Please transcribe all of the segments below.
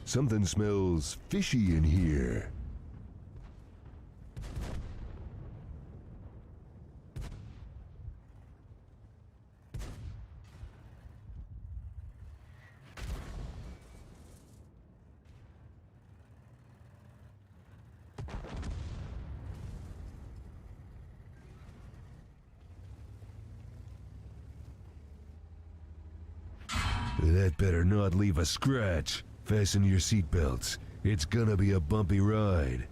Something smells fishy in here. That better not leave a scratch. Fasten your seatbelts. It's gonna be a bumpy ride.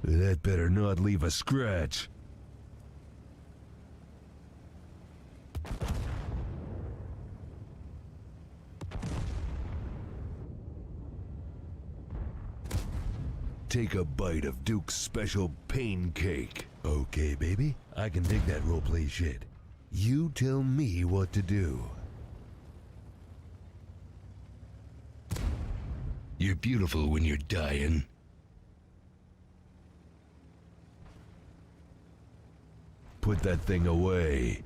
That better not leave a scratch. Take a bite of Duke's special pain cake. Okay, baby, I can dig that roleplay shit. You tell me what to do. You're beautiful when you're dying. Put that thing away.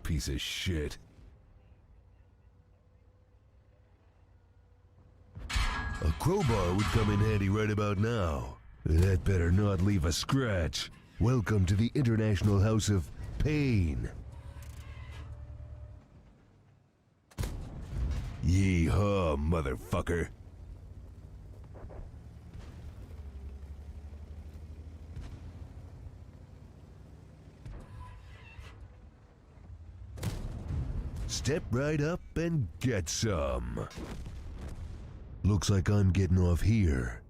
Piece of shit. A crowbar would come in handy right about now. That better not leave a scratch. Welcome to the International House of Pain. Yee-haw, motherfucker. Step right up and get some. Looks like I'm getting off here.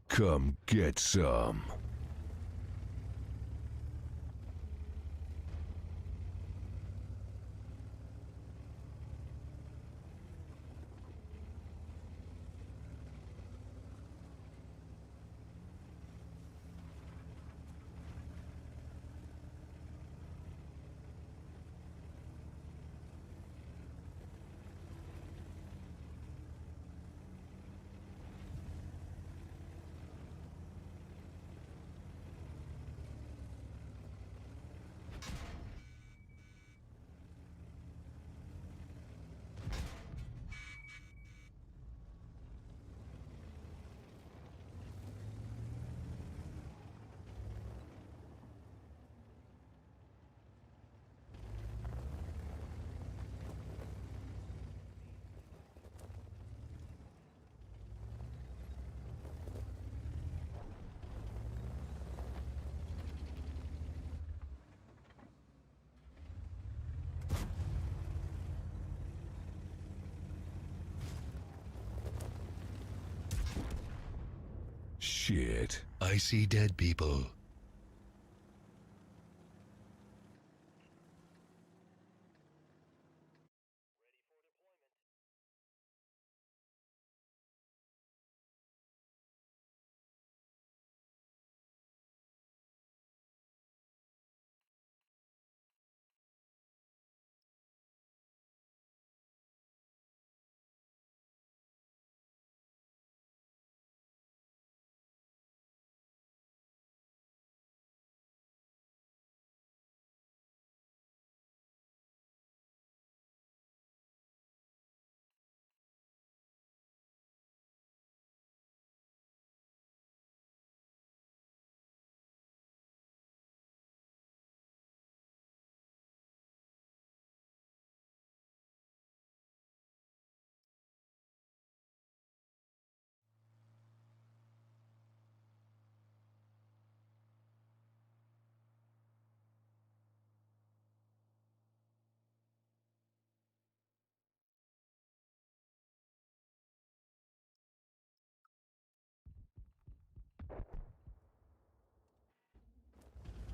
Come get some. shit. I see dead people.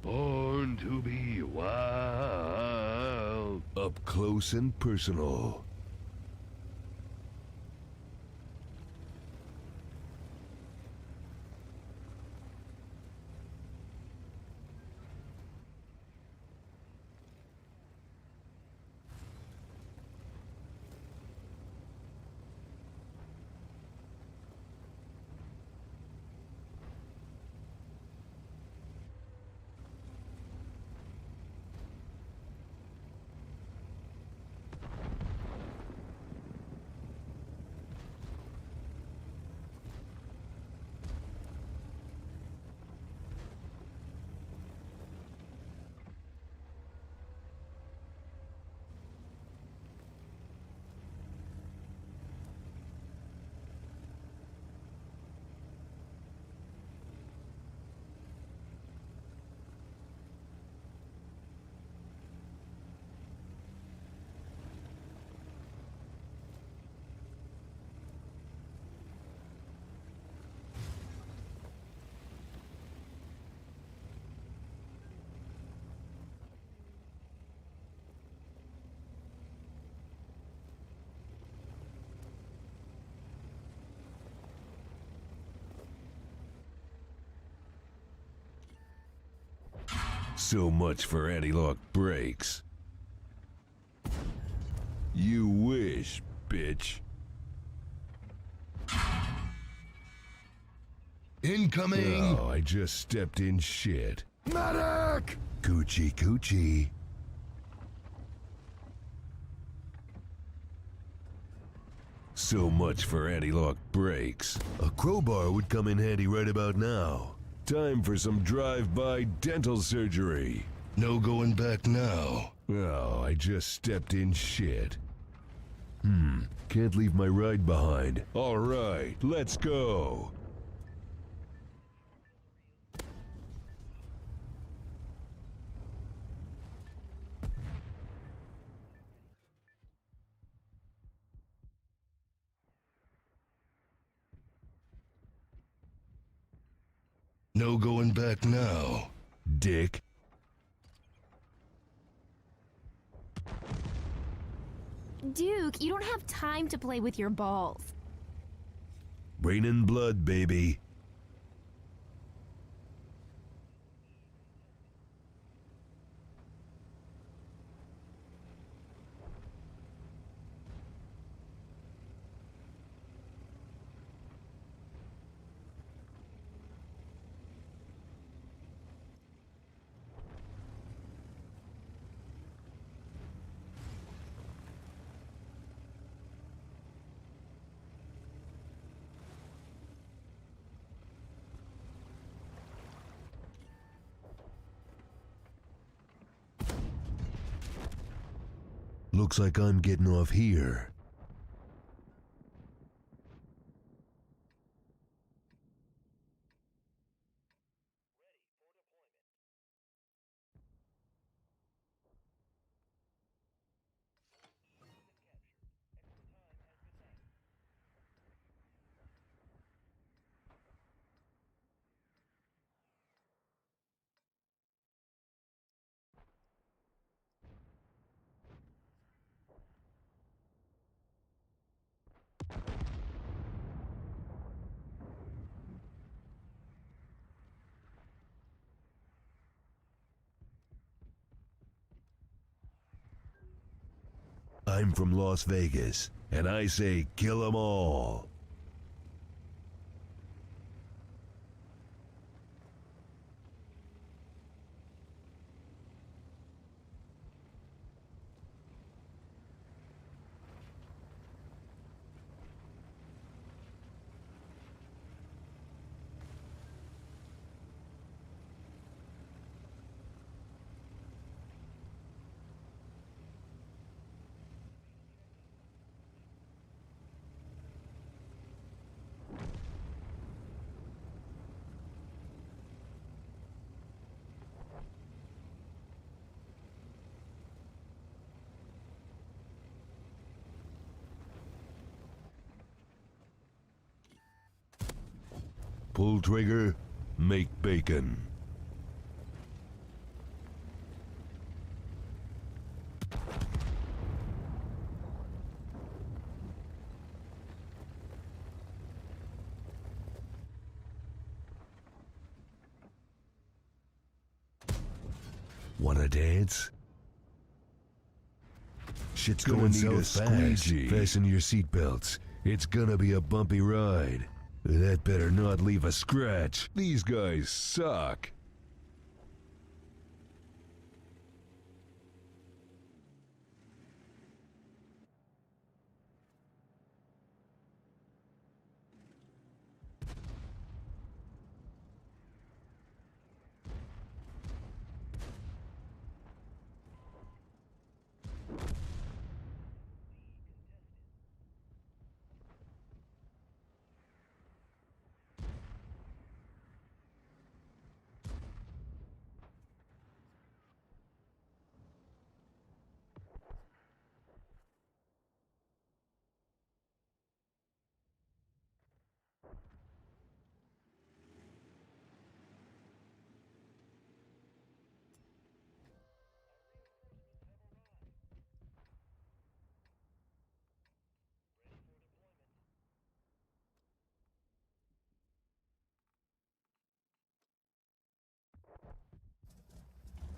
Born to be wild. Up close and personal. So much for anti-lock brakes. You wish, bitch. Incoming! Oh, I just stepped in shit. Medic! Coochie coochie. So much for anti-lock brakes. A crowbar would come in handy right about now. Time for some drive-by dental surgery. No going back now. Oh, I just stepped in shit. Can't leave my ride behind. All right, let's go. No going back now, dick. Duke, you don't have time to play with your balls. Raining blood, baby. Looks like I'm getting off here. I'm from Las Vegas, and I say kill 'em all. Pull trigger, make bacon. Wanna dance? Shit's going so fast. Fasten your seatbelts. It's gonna be a bumpy ride. That better not leave a scratch. These guys suck.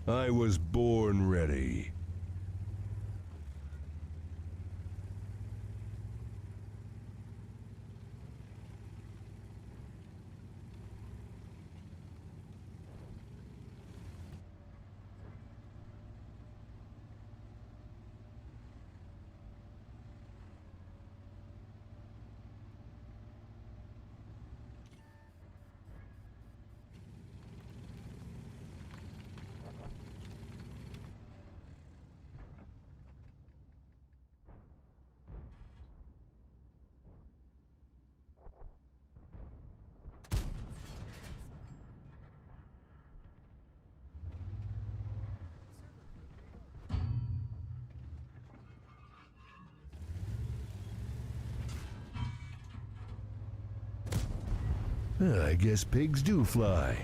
I was born ready. I guess pigs do fly.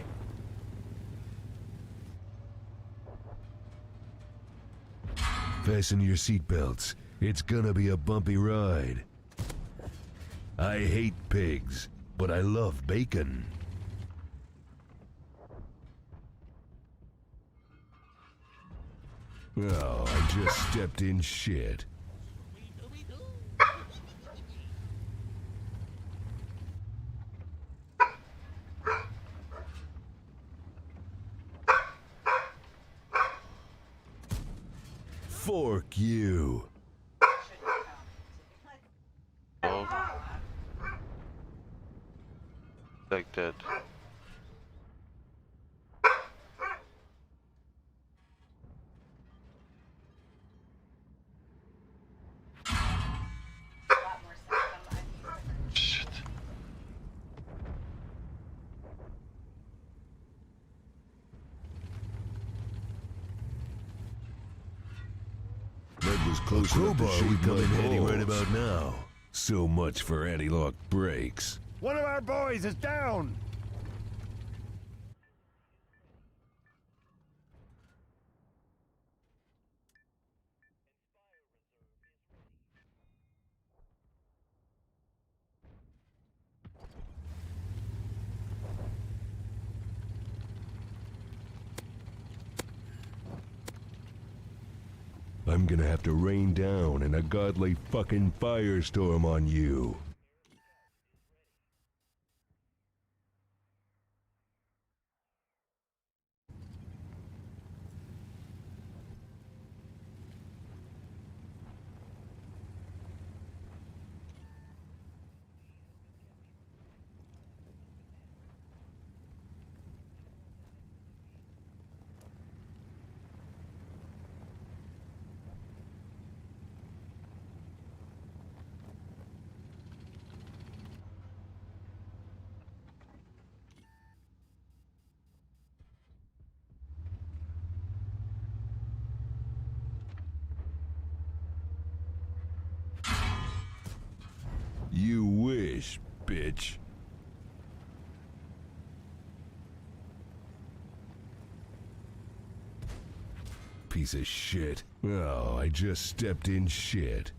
Fasten your seatbelts. It's gonna be a bumpy ride. I hate pigs, but I love bacon. Oh, I just stepped in shit. Fork you. Oh. Like that. Shit. That was close. A crowbar would come in handy right about now. So much for anti-lock brakes. One of our boys is down! I'm gonna have to rain down in a godly fucking firestorm on you. You wish, bitch. Piece of shit. Oh, I just stepped in shit.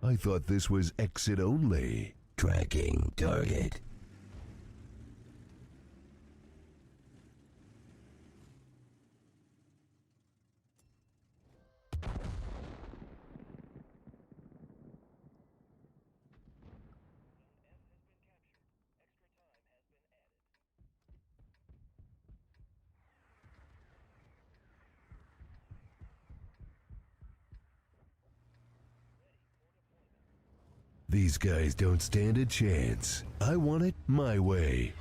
I thought this was exit only. Tracking target. These guys don't stand a chance. I want it my way.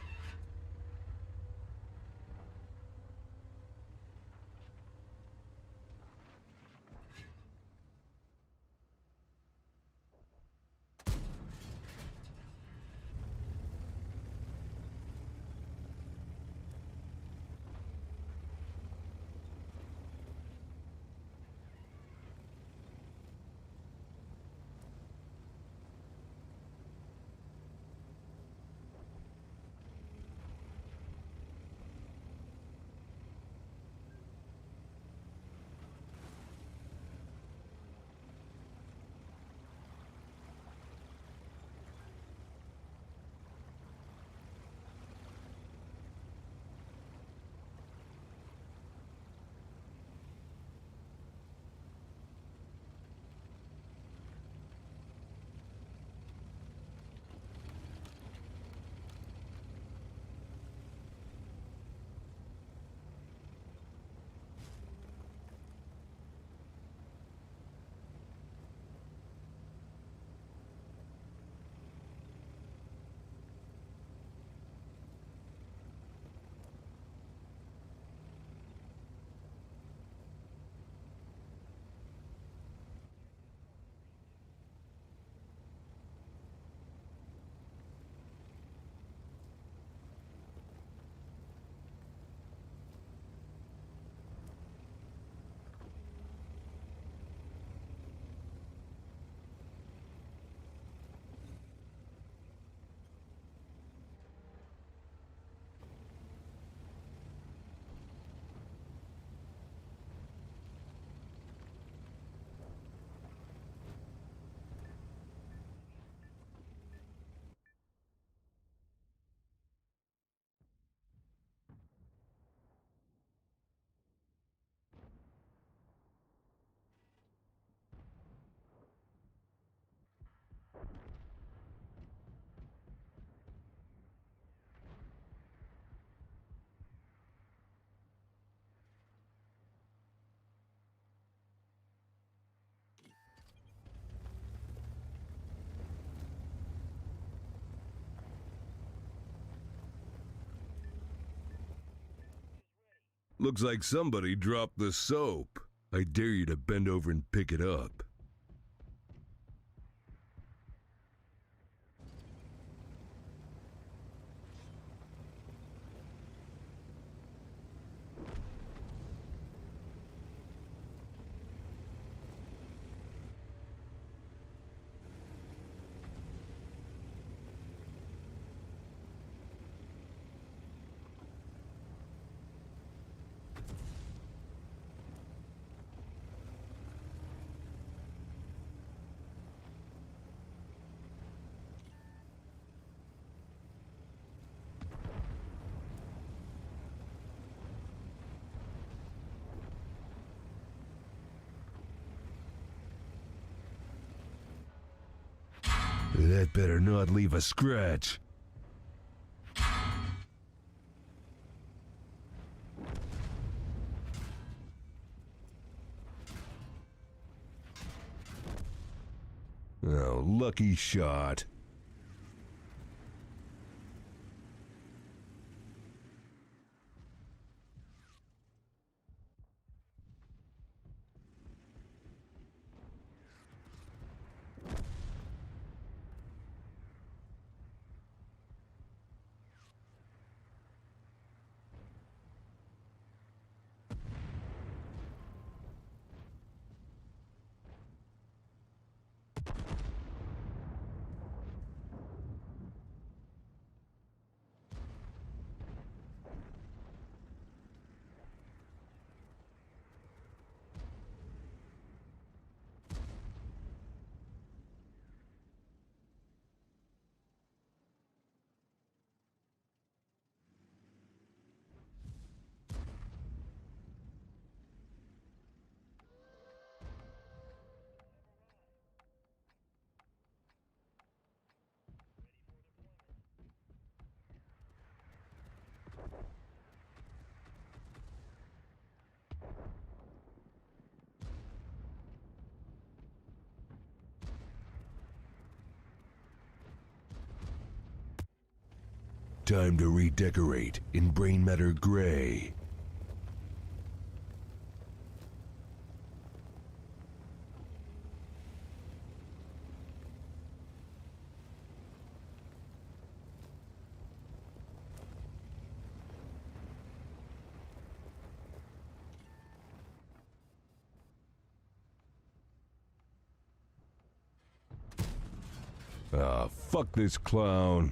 Looks like somebody dropped the soap. I dare you to bend over and pick it up. That better not leave a scratch. Oh, lucky shot. Time to redecorate in Brain Matter Gray. Ah, fuck this clown.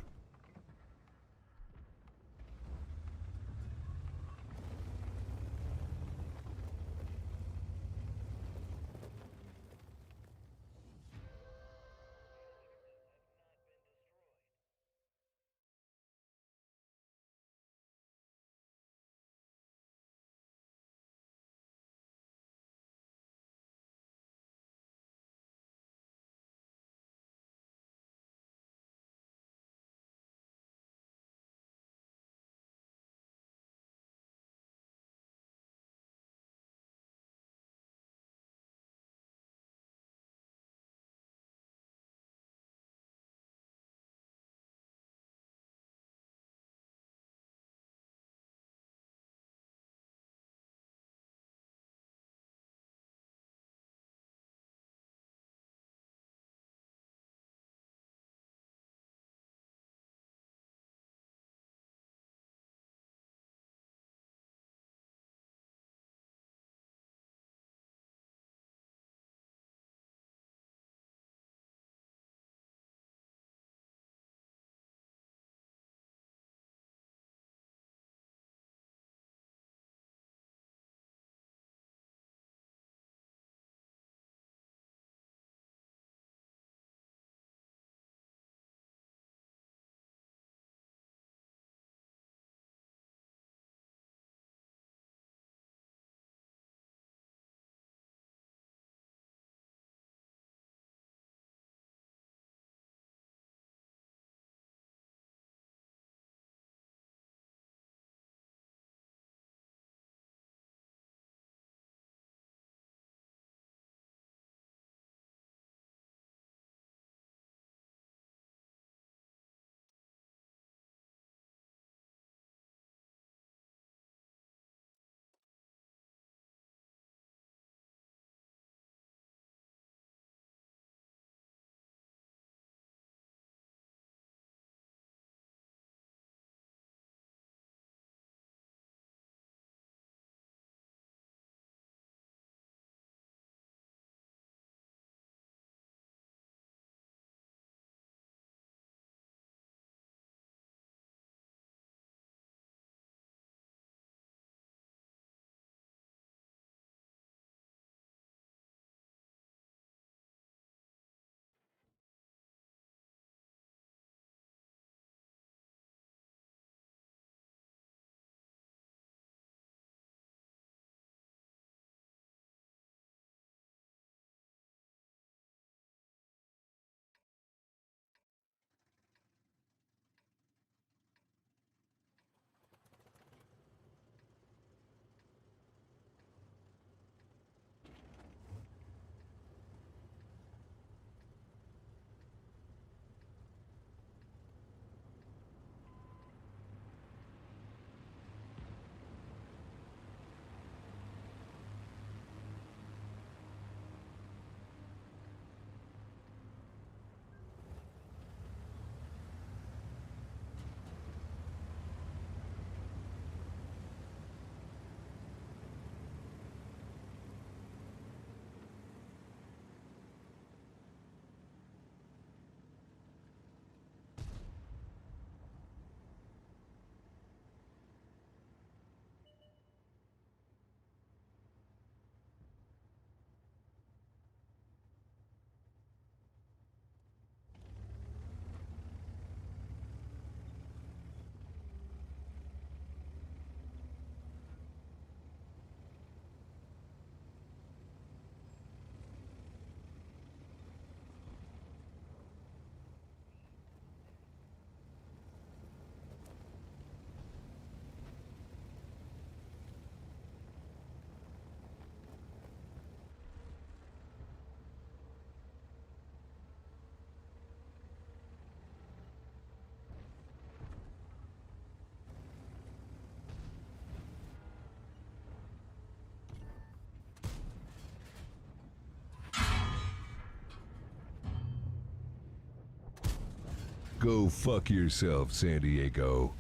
Go fuck yourself, San Diego.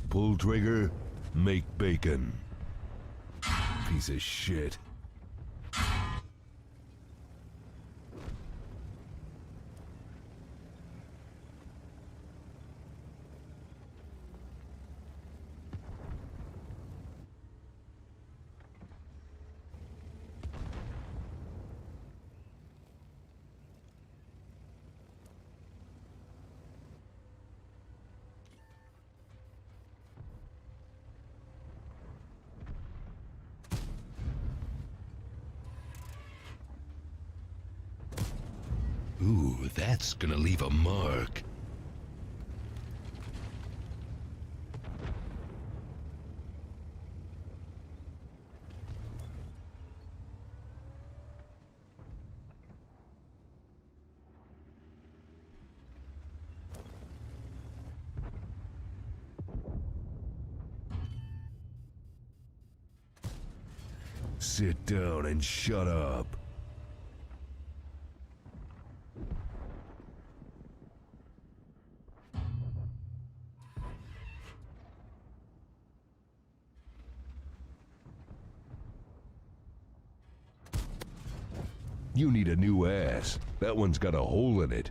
Pull trigger, make bacon. Piece of shit. Ooh, that's gonna leave a mark. Sit down and shut up. You need a new ass. That one's got a hole in it.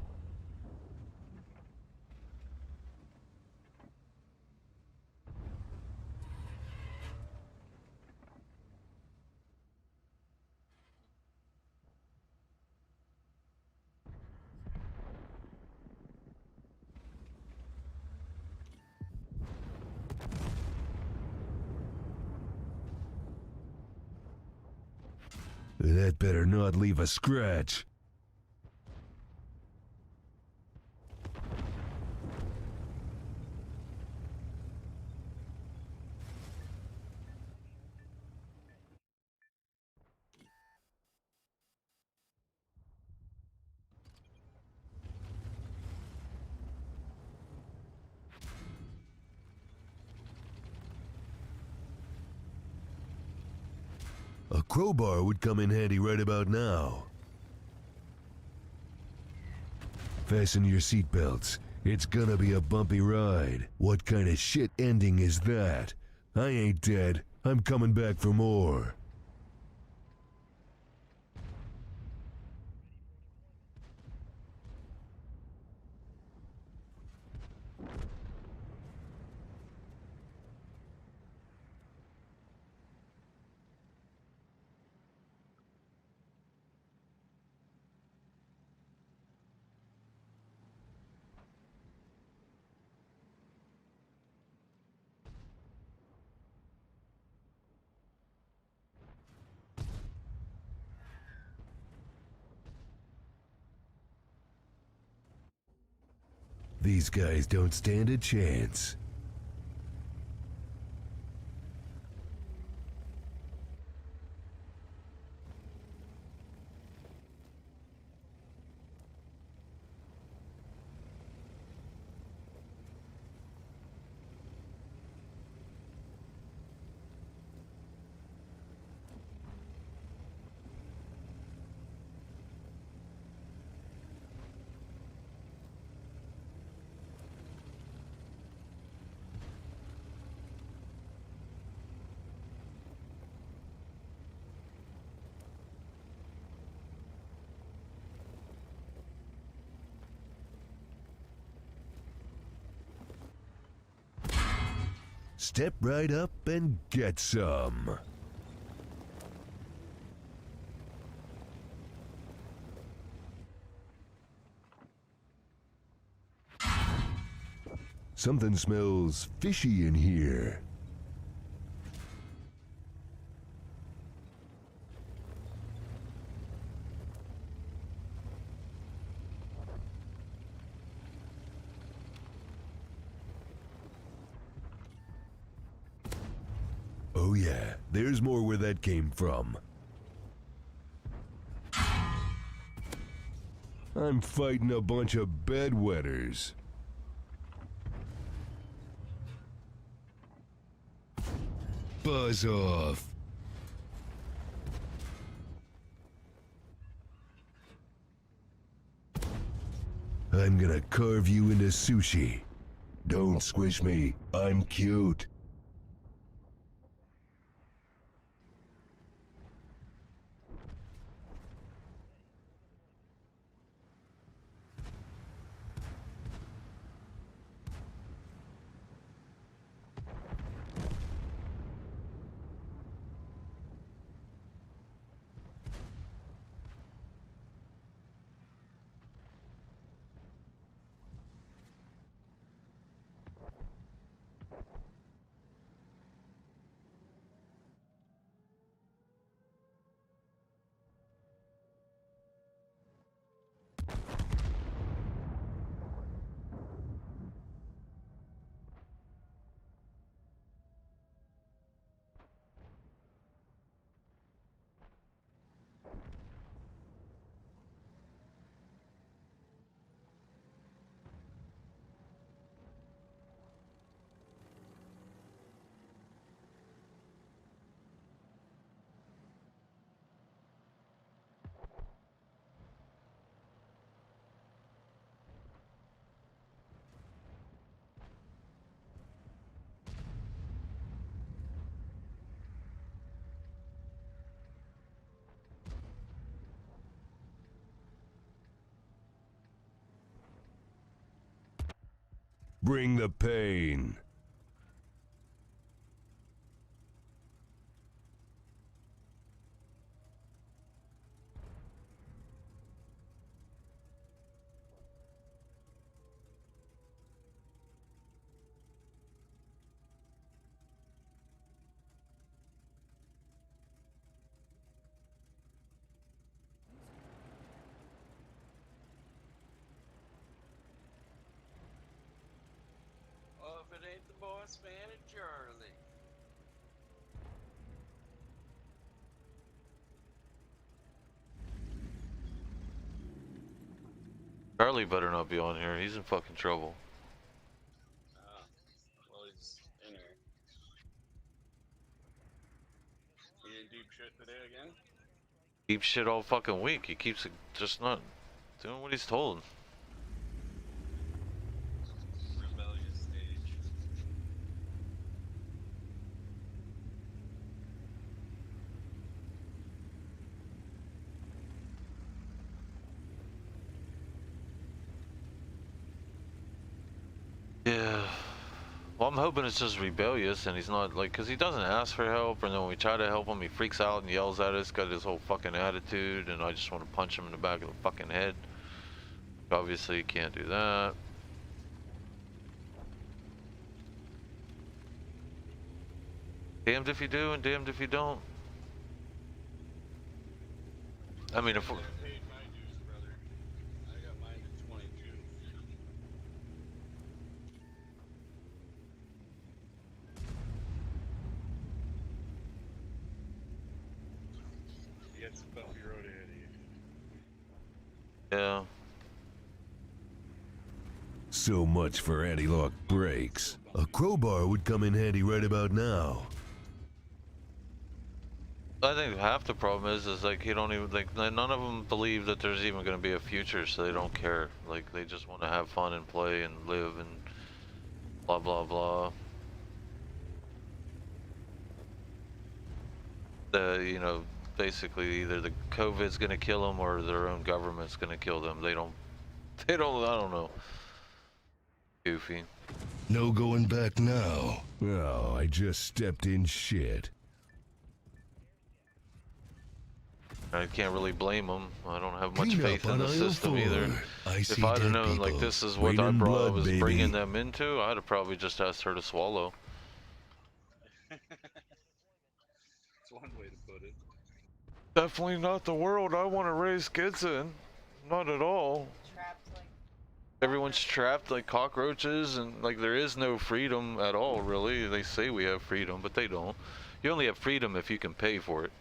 That better not leave a scratch. A crowbar would come in handy right about now. Fasten your seatbelts. It's gonna be a bumpy ride. What kind of shit ending is that? I ain't dead. I'm coming back for more. These guys don't stand a chance. Step right up and get some. Something smells fishy in here. Oh yeah, there's more where that came from. I'm fighting a bunch of bedwetters. Buzz off. I'm gonna carve you into sushi. Don't squish me. I'm cute. Bring the pain. Oh, if it ain't the boss man and Charlie. Charlie better not be on here. He's in fucking trouble. Well, he's in here. He did deep shit today again? Deep shit all fucking week. He keeps just not doing what he's told. Rebellious stage. Yeah. Well, I'm hoping it's just rebellious and he's not like, cause he doesn't ask for help, and then when we try to help him, he freaks out and yells at us, got his whole fucking attitude, and I just want to punch him in the back of the fucking head. Obviously, you can't do that. Damned if you do and damned if you don't. I mean, if I paid my dues, brother. I got mine at 22. You got some bumpy road ahead of you. yeah. So much for anti-lock brakes. A crowbar would come in handy right about now. I think half the problem is like you don't even like none of them believe that there's even going to be a future, so they don't care. Like they just want to have fun and play and live and blah blah blah. You know, basically either the COVID's going to kill them or their own government's going to kill them. They don't. I don't know. Goofy. No going back now. Oh, I just stepped in shit. I can't really blame them. I don't have much Clean faith up in on the aisle system 4. either. I see If I'd have dead known like people. this is what Raining blood, was baby. bringing them into, I'd have probably just asked her to swallow. That's one way to put it. Definitely not the world I want to raise kids in. Not at all. Everyone's trapped like cockroaches, and like there is no freedom at all, really. They say we have freedom, but they don't. You only have freedom if you can pay for it.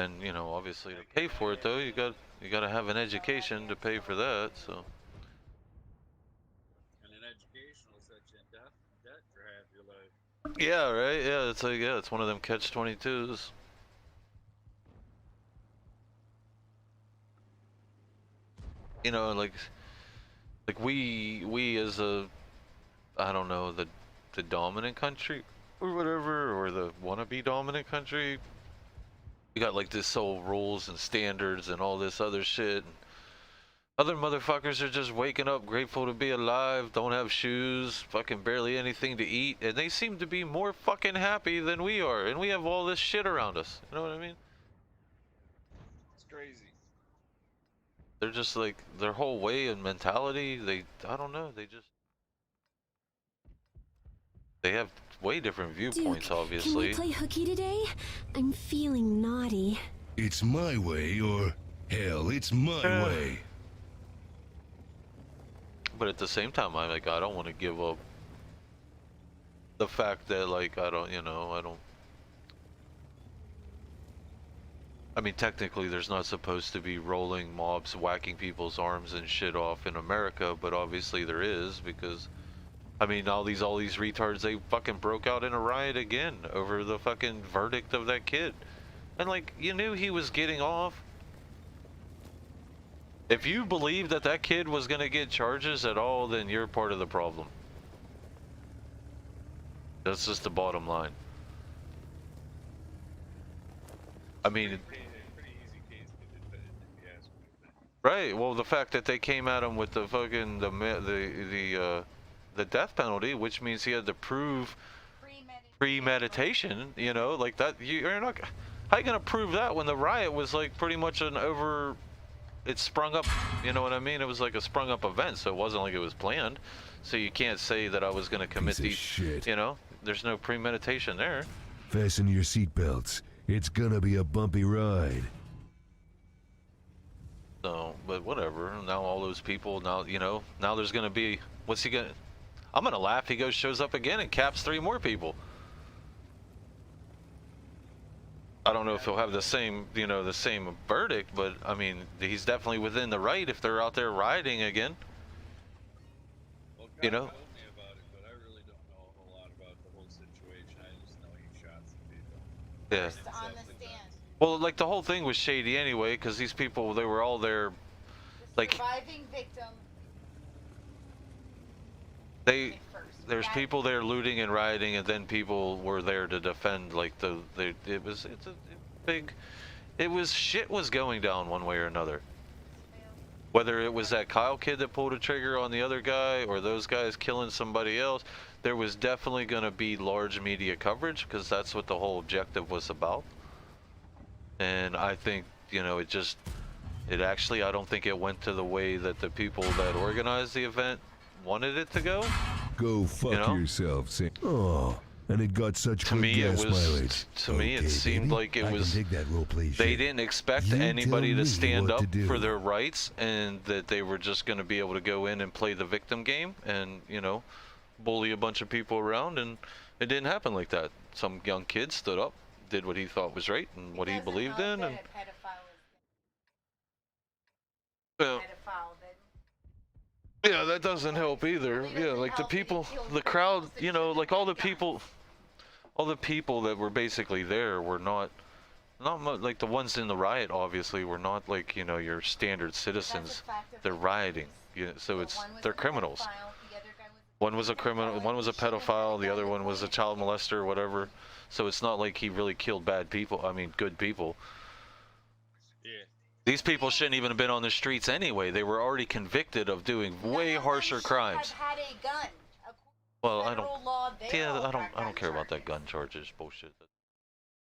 Then, you know, obviously to pay for it though, you gotta have an education to pay for that. So And an education will set you in debt for half your life. yeah, right. Yeah, it's like it's one of them catch-22s. You know, like we as a, I don't know, the dominant country or whatever, or the wannabe dominant country, we got like this whole rules and standards and all this other shit. And other motherfuckers are just waking up grateful to be alive, don't have shoes, fucking barely anything to eat, and they seem to be more fucking happy than we are, and we have all this shit around us. You know what I mean? It's crazy. They're just like, their whole way and mentality, I don't know, they have way different viewpoints, Duke, obviously. can we play hooky today? I'm feeling naughty. It's my way, or hell, it's my way. But at the same time, I don't want to give up the fact that, like, I mean, technically, there's not supposed to be rolling mobs, whacking people's arms and shit off in America, but obviously there is, because, I mean, all these retards, they fucking broke out in a riot again over the fucking verdict of that kid. And, like, you knew he was getting off. If you believe that that kid was gonna get charges at all, then you're part of the problem. That's just the bottom line. I mean, Pretty easy case to defend, if you ask me. right? Well, the fact that they came at him with the fucking the death penalty, which means he had to prove premeditation. You know, like that. You're not. How you gonna prove that when the riot was like pretty much an over? It sprung up. You know what I mean? It was like a sprung up event, so it wasn't like it was planned. So you can't say that I was gonna commit Piece of these. shit. You know, there's no premeditation there. Fasten your seatbelts. It's gonna be a bumpy ride. So, but whatever. Now all those people, now, you know, now there's gonna be, what's he gonna, I'm gonna laugh, he shows up again and caps 3 more people. I don't know if he'll have the same, you know, the same verdict, but I mean, he's definitely within the right if they're out there rioting again. Well, God You know? told me about it, but I really don't know a whole lot about the whole situation. I just know he shot some people. Yeah. On the stand. Well, like the whole thing was shady anyway, because these people, they were all there, like, Surviving victim they, first. there's Yeah. people there looting and rioting, and then people were there to defend, like, it's a big, shit was going down one way or another. Whether it was that Kyle kid that pulled a trigger on the other guy, or those guys killing somebody else, there was definitely going to be large media coverage, because that's what the whole objective was about. And I think, you know, it actually, I don't think it went to the way that the people that organized the event wanted it to go. Go fuck know? yourself, Sam. Oh, and it got such To good me, it gas was, mileage. to me, it Okay, seemed baby, like it I was, can dig that role play they shit. didn't expect You anybody tell to me stand what up to do. for their rights, and that they were just going to be able to go in and play the victim game and, you know, bully a bunch of people around, and it didn't happen like that. Some young kid stood up, did what he thought was right and what he Doesn't believed help in, that and a pedophile yeah. is pedophile that Yeah, that doesn't help either. Yeah, like the people, the crowd, you know, like all the people that were basically there were not much, like the ones in the riot obviously were not like, you know, your standard citizens. They're rioting. Yeah, so they're criminals. One was a criminal, one was a pedophile, the other one was a child molester or whatever. So it's not like he really killed bad people, I mean good people. Yeah. These people shouldn't even have been on the streets anyway. They were already convicted of doing way harsher crimes. Had a gun. Well, I don't. Federal law, they all Yeah, got I don't care about that gun charges bullshit.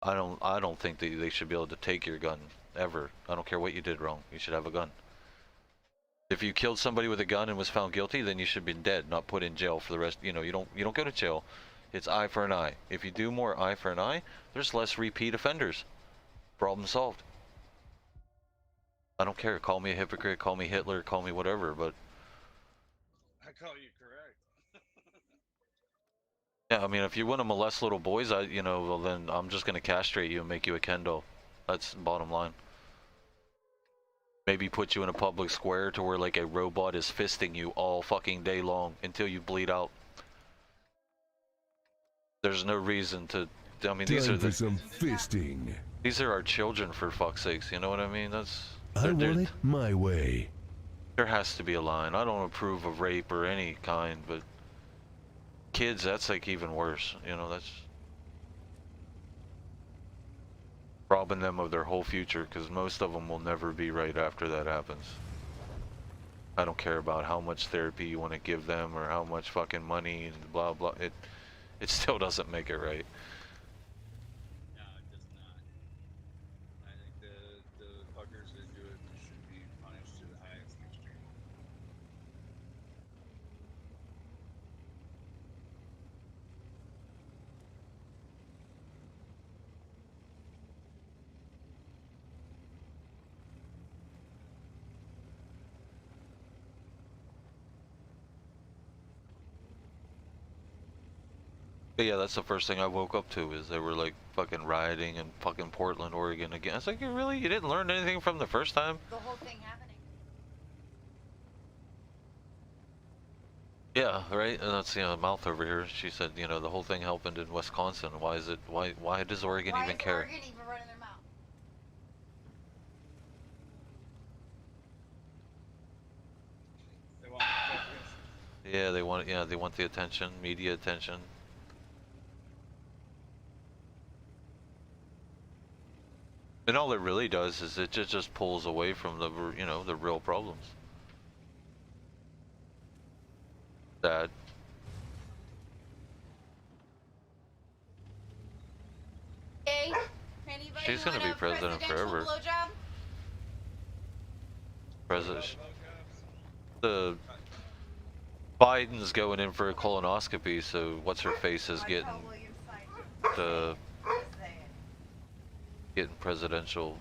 I don't think they should be able to take your gun ever. I don't care what you did wrong. You should have a gun. If you killed somebody with a gun and was found guilty, then you should be dead, not put in jail for the rest. You know, you don't go to jail. It's eye for an eye. If you do more eye for an eye, there's less repeat offenders. Problem solved. I don't care. Call me a hypocrite, call me Hitler, call me whatever, but I call you correct. yeah, I mean, if you want to molest little boys, you know, well then I'm just gonna castrate you and make you a Ken doll. That's the bottom line. Maybe put you in a public square to where like a robot is fisting you all fucking day long until you bleed out. There's no reason to. I mean, these Time are for some fisting. these are our children, for fuck's sakes. You know what I mean? That's. I want it my way. There has to be a line. I don't approve of rape or any kind, but kids, that's like even worse. You know, that's robbing them of their whole future, because most of them will never be right after that happens. I don't care about how much therapy you want to give them or how much fucking money and blah blah. It still doesn't make it right. No, it does not. I think the fuckers that do it should be punished to the highest extreme. But yeah, that's the first thing I woke up to, is they were like fucking rioting in fucking Portland, Oregon again. I was like, you didn't learn anything from the first time? The whole thing happening. Yeah, right. And that's, mouth over here. She said, the whole thing happened in Wisconsin. Why is it? Why does Oregon Why even is care? Oregon even running their mouth? They want the focus. Yeah, they want the attention, media attention. And all it really does is it just pulls away from the the real problems. Sad. Hey, anybody She's gonna want be a president presidential forever. blowjob? President. The Biden's going in for a colonoscopy, so what's her face is getting the presidential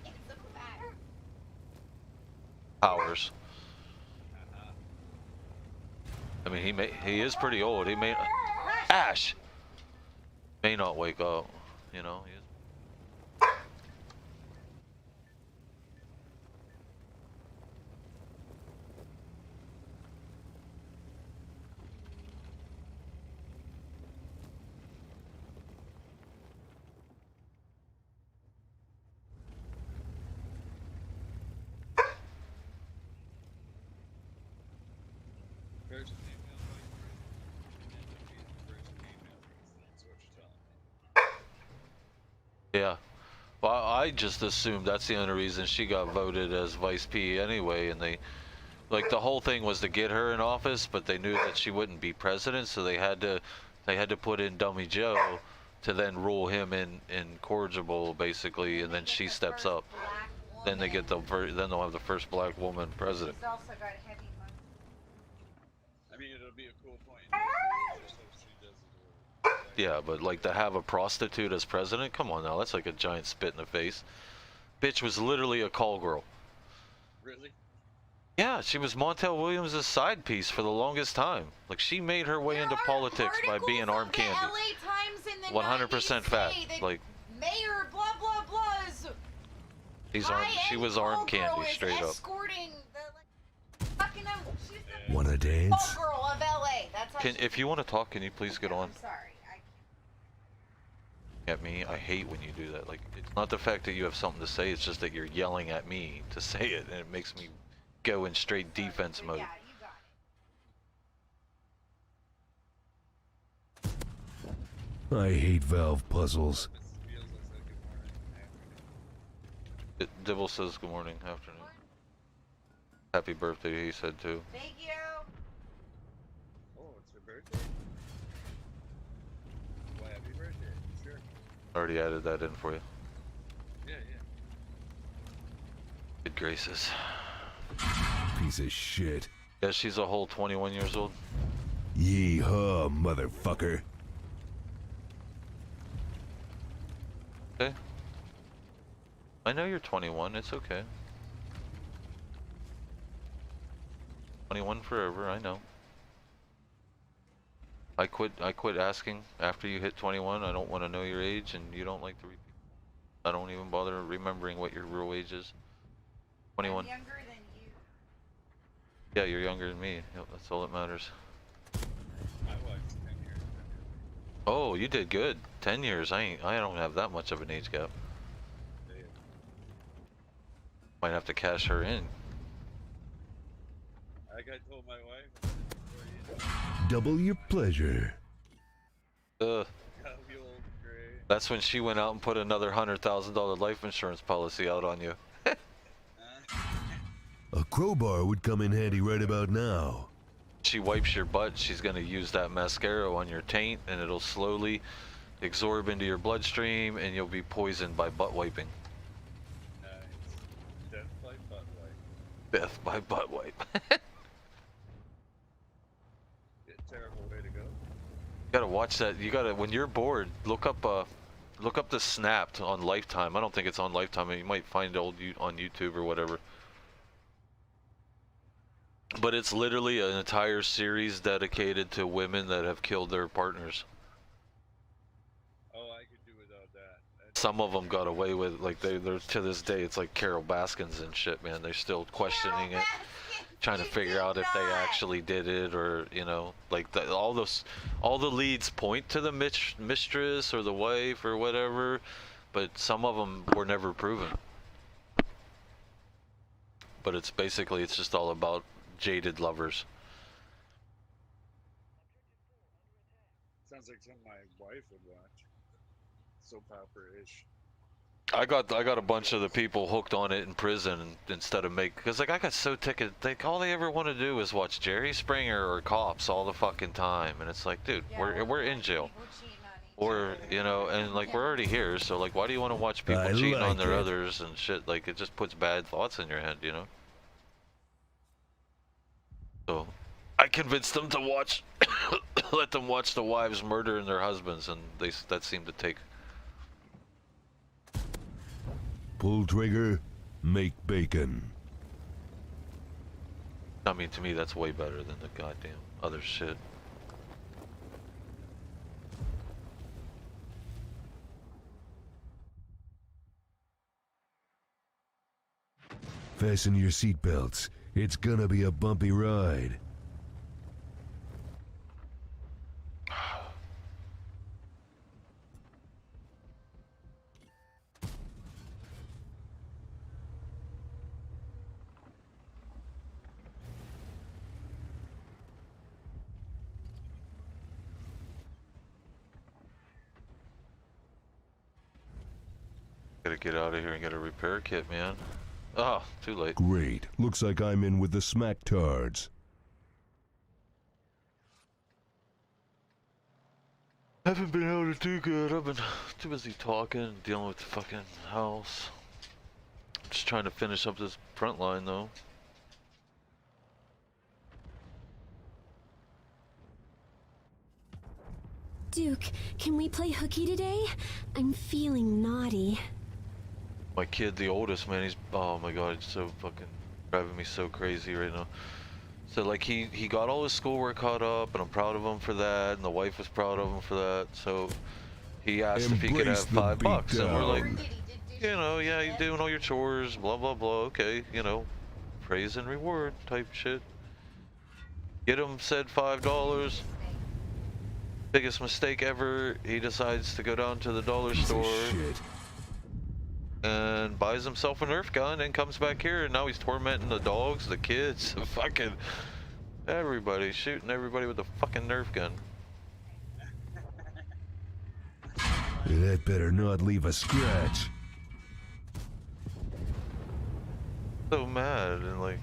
powers. I mean, he is pretty old. He may Ash may not wake up. He is. First female vice president, and then be the first female president. That's what you're telling me. Yeah. Well, I just assumed that's the only reason she got voted as Vice P anyway, and the whole thing was to get her in office, but they knew that she wouldn't be president, so they had to put in Dummy Joe to then rule him incorrigible, basically, and then she steps up. Then they get then they'll have the first black woman president. She's also got heavy money. I mean, it'll be a cool point. Just hope she does it. Yeah, but like to have a prostitute as president, come on now, that's like a giant spit in the face. Bitch was literally a call girl. Really? Yeah, she was Montel Williams' side piece for the longest time. Like, she made her way into politics by being arm candy. The LA Times in the 100% 90s fact. say that Like, Mayor blah blah blah is she was arm candy, straight up. escorting the fucking she's Wanna the dance? call girl of LA. That's how If you want to talk, can you please get on? I'm sorry. At me, I hate when you do that. Like, it's not the fact that you have something to say, it's just that you're yelling at me to say it, and it makes me go in straight defense mode. Yeah, you got it. I hate valve puzzles. Mrs. Beals looks like good morning. Afternoon. Dibble says good morning, afternoon. Happy birthday, he said too. Thank you. Oh, it's her birthday. Well, happy birthday. Sure. Already added that in for you. Yeah, yeah. Good graces. Piece of shit. Yeah, she's a whole 21 years old. Yeehaw, motherfucker. Okay. I know you're 21, it's okay. 21 forever, I know. I quit asking after you hit 21. I don't want to know your age, and you don't like to repeat. I don't even bother remembering what your real age is. 21. I'm younger than you. Yeah, you're younger than me. Yep, that's all that matters. My wife's 10 years. Oh, you did good. 10 years. I don't have that much of an age gap. Might have to cash her in. Like I told my wife, Double your pleasure. Ugh. gotta be old and gray. That's when she went out and put another $100,000 life insurance policy out on you. A crowbar would come in handy right about now. She wipes your butt, she's gonna use that mascara on your taint, and it'll slowly absorb into your bloodstream, and you'll be poisoned by butt wiping. Nice. Death by butt wipe. Death by butt wipe. Terrible way to go. You gotta watch that. You gotta, when you're bored, look up the Snapped on Lifetime. I don't think it's on Lifetime. You might find it on YouTube or whatever. But it's literally an entire series dedicated to women that have killed their partners. Oh, I could do without that. Some of them got away with, like, they're to this day, it's like Carol Baskins and shit, man. They're still questioning it, trying to figure out if they actually did it, or, you know, like all the leads point to the mistress or the wife or whatever, but some of them were never proven. But it's basically, it's just all about jaded lovers. Sounds like something my wife would watch. Soap opera-ish. I got a bunch of the people hooked on it in prison instead of because like I got so ticket, all they ever want to do is watch Jerry Springer or Cops all the fucking time, and it's like, dude, we're in jail, or you know, and like we're already here, so like why do you want to watch people I cheating on like their it. others and shit? Like it just puts bad thoughts in your head, you know. So I convinced them to watch, let them watch the wives murdering their husbands, and that seemed to take. Pull trigger, make bacon. I mean, to me, that's way better than the goddamn other shit. Fasten your seatbelts. It's gonna be a bumpy ride. Gotta get out of here and get a repair kit, man. Oh, too late. Great. Looks like I'm in with the smacktards. Haven't been able to do good. I've been too busy talking and dealing with the fucking house. Just trying to finish up this front line, though. Duke, can we play hooky today? I'm feeling naughty. My kid, the oldest, man, he's, oh my god, it's so fucking driving me so crazy right now. So like he got all his schoolwork caught up, and I'm proud of him for that, and the wife was proud of him for that. So he asked if he could have Embrace the $5, and we're like, beatdown. you know, yeah, you're doing all your chores, blah blah blah. Okay, you know, praise and reward type shit. Get him said $5. Biggest mistake ever. He decides to go down to the dollar Piece of store shit. and buys himself a Nerf gun and comes back here, and now he's tormenting the dogs, the kids, the fucking everybody, shooting everybody with a fucking Nerf gun. That better not leave a scratch. So mad, and like,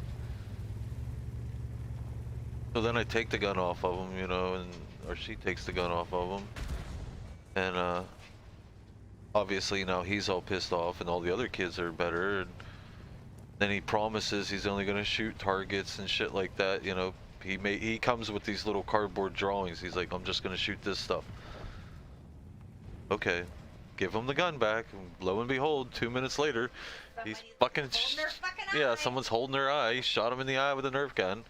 so then I take the gun off of him, you know, or she takes the gun off of him, and obviously now he's all pissed off, and all the other kids are better, and then he promises he's only gonna shoot targets and shit like that, you know. He comes with these little cardboard drawings. He's like, I'm just gonna shoot this stuff. Okay, give him the gun back, and lo and behold, 2 minutes later, he's fucking, holding their fucking yeah, eye. someone's holding their eye. He shot him in the eye with a Nerf gun.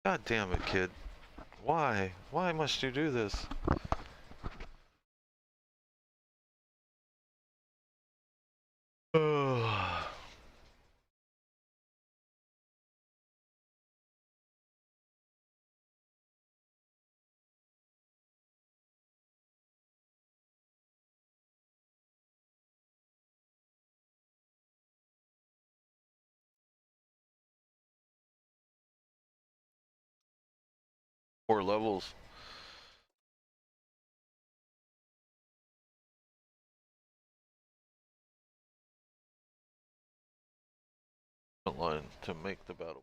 God damn it, kid. Why? Why must you do this? 4 levels. Line to make the battle.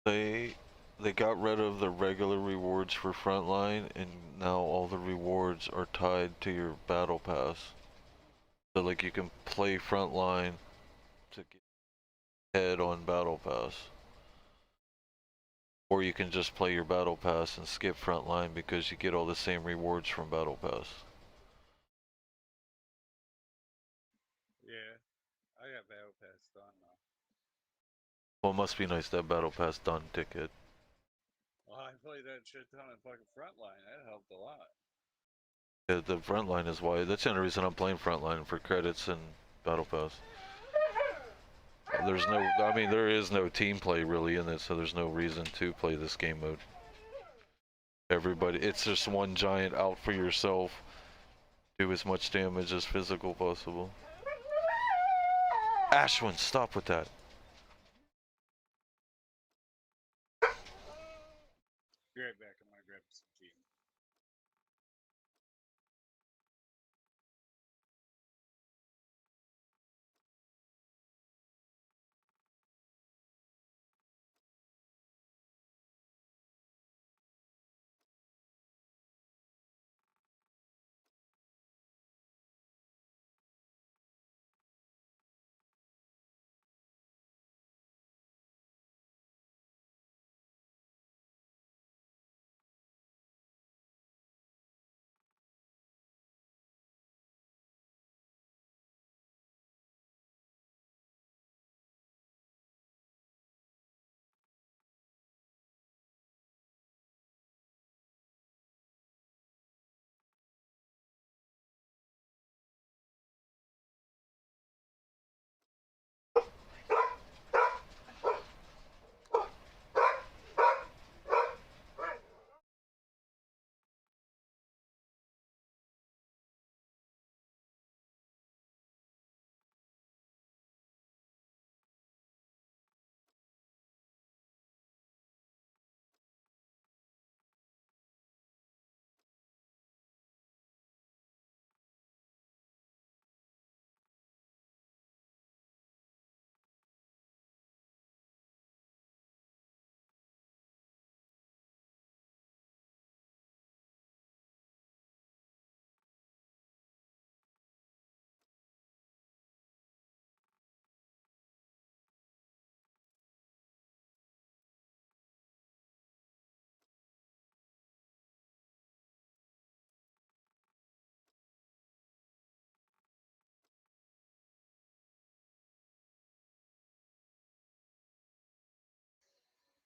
They got rid of the regular rewards for Frontline, and now all the rewards are tied to your battle pass. So like you can play Frontline to get ahead on battle pass, or you can just play your battle pass and skip Frontline because you get all the same rewards from battle pass. Yeah, I got battle pass done now. Well, it must be nice to have battle pass done, dickhead. Well, I played that shit ton in fucking Frontline. That helped a lot. Yeah, the Frontline is why. That's the only reason I'm playing Frontline, for credits and battle pass. There's no, I mean, there is no team play really in it, so there's no reason to play this game mode. Everybody, it's just one giant out for yourself. Do as much damage as physical possible. Ashwin, stop with that. Be right back. I'm gonna grab some tea.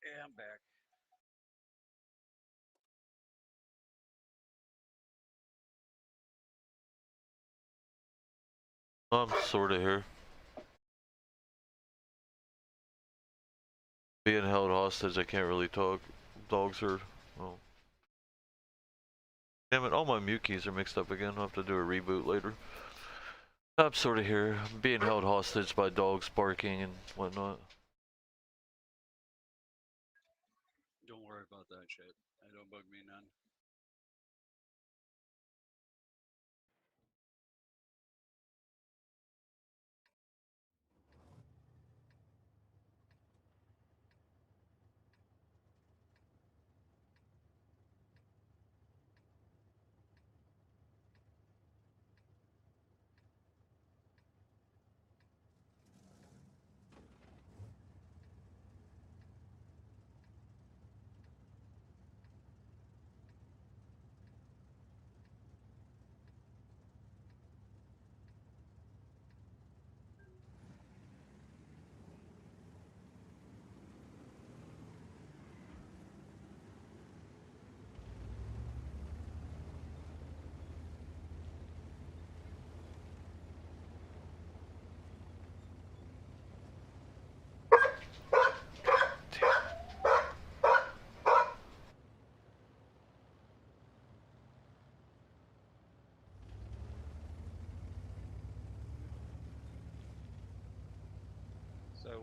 Yeah, I'm back. I'm sorta here. Being held hostage, I can't really talk. Dogs are, well. Damn it, all my mute keys are mixed up again. I'll have to do a reboot later. I'm sorta here. I'm being held hostage by dogs barking and whatnot. Don't worry about that shit. That don't bug me none.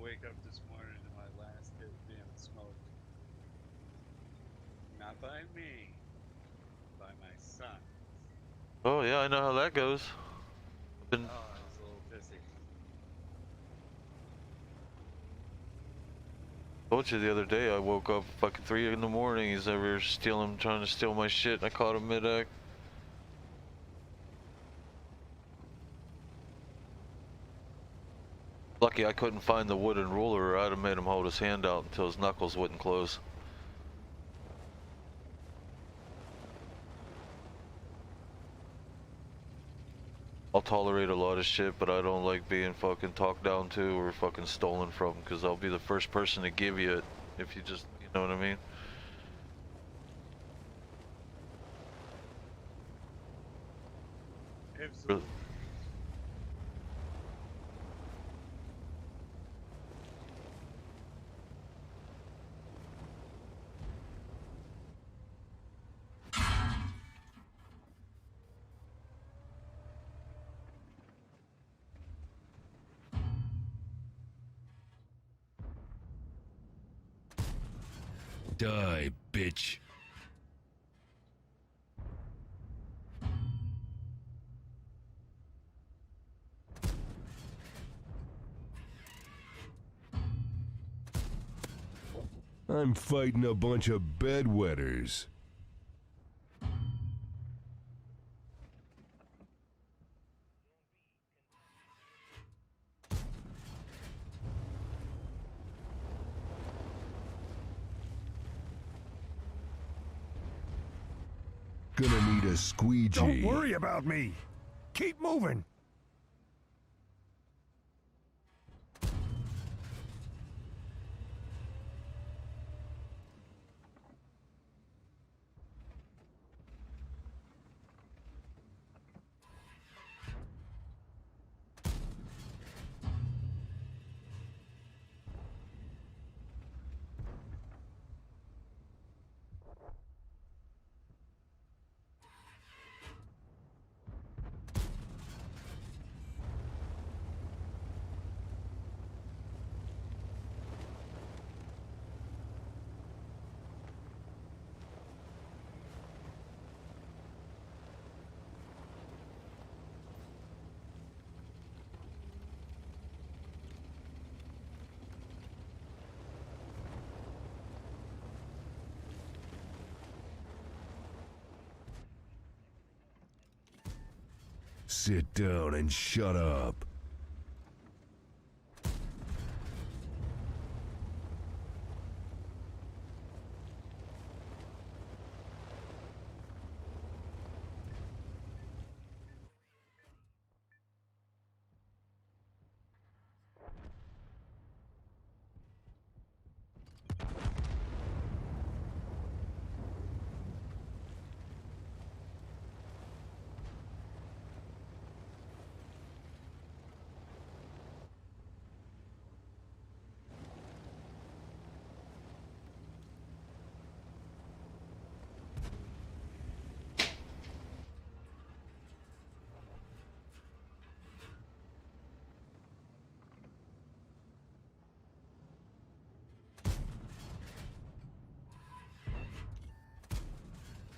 wake up this morning and my last hit being smoked. Not by me, by my son. Oh yeah, I know how that goes. Been Oh, I was a little pissy. told you the other day. I woke up fucking 3 in the morning. He's over here trying to steal my shit. And I caught him mid-act. Lucky I couldn't find the wooden ruler, or I'd have made him hold his hand out until his knuckles wouldn't close. I'll tolerate a lot of shit, but I don't like being fucking talked down to or fucking stolen from, because I'll be the first person to give you it if you just, you know what I mean? Absolutely. Die, bitch. I'm fighting a bunch of bedwetters. Gonna need a squeegee. Don't worry about me. Keep moving. Sit down and shut up.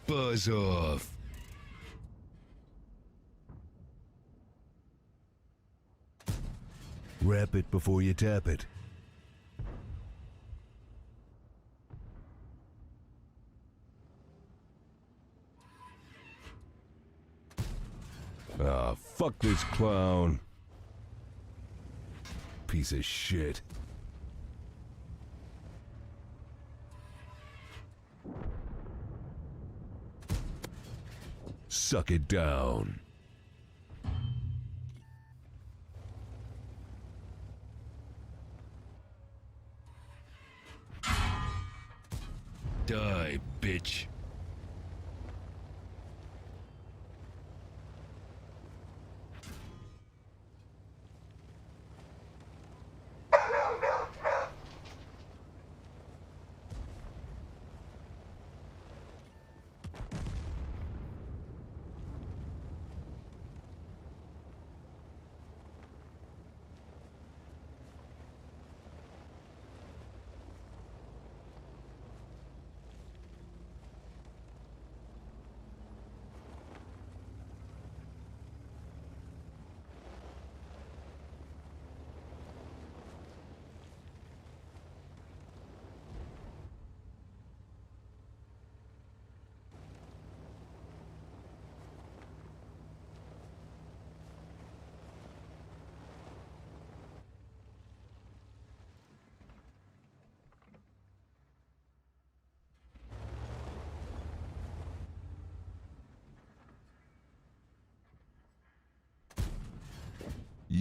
Buzz off. Wrap it before you tap it. Ah, fuck this clown. Piece of shit. Suck it down. Die, bitch.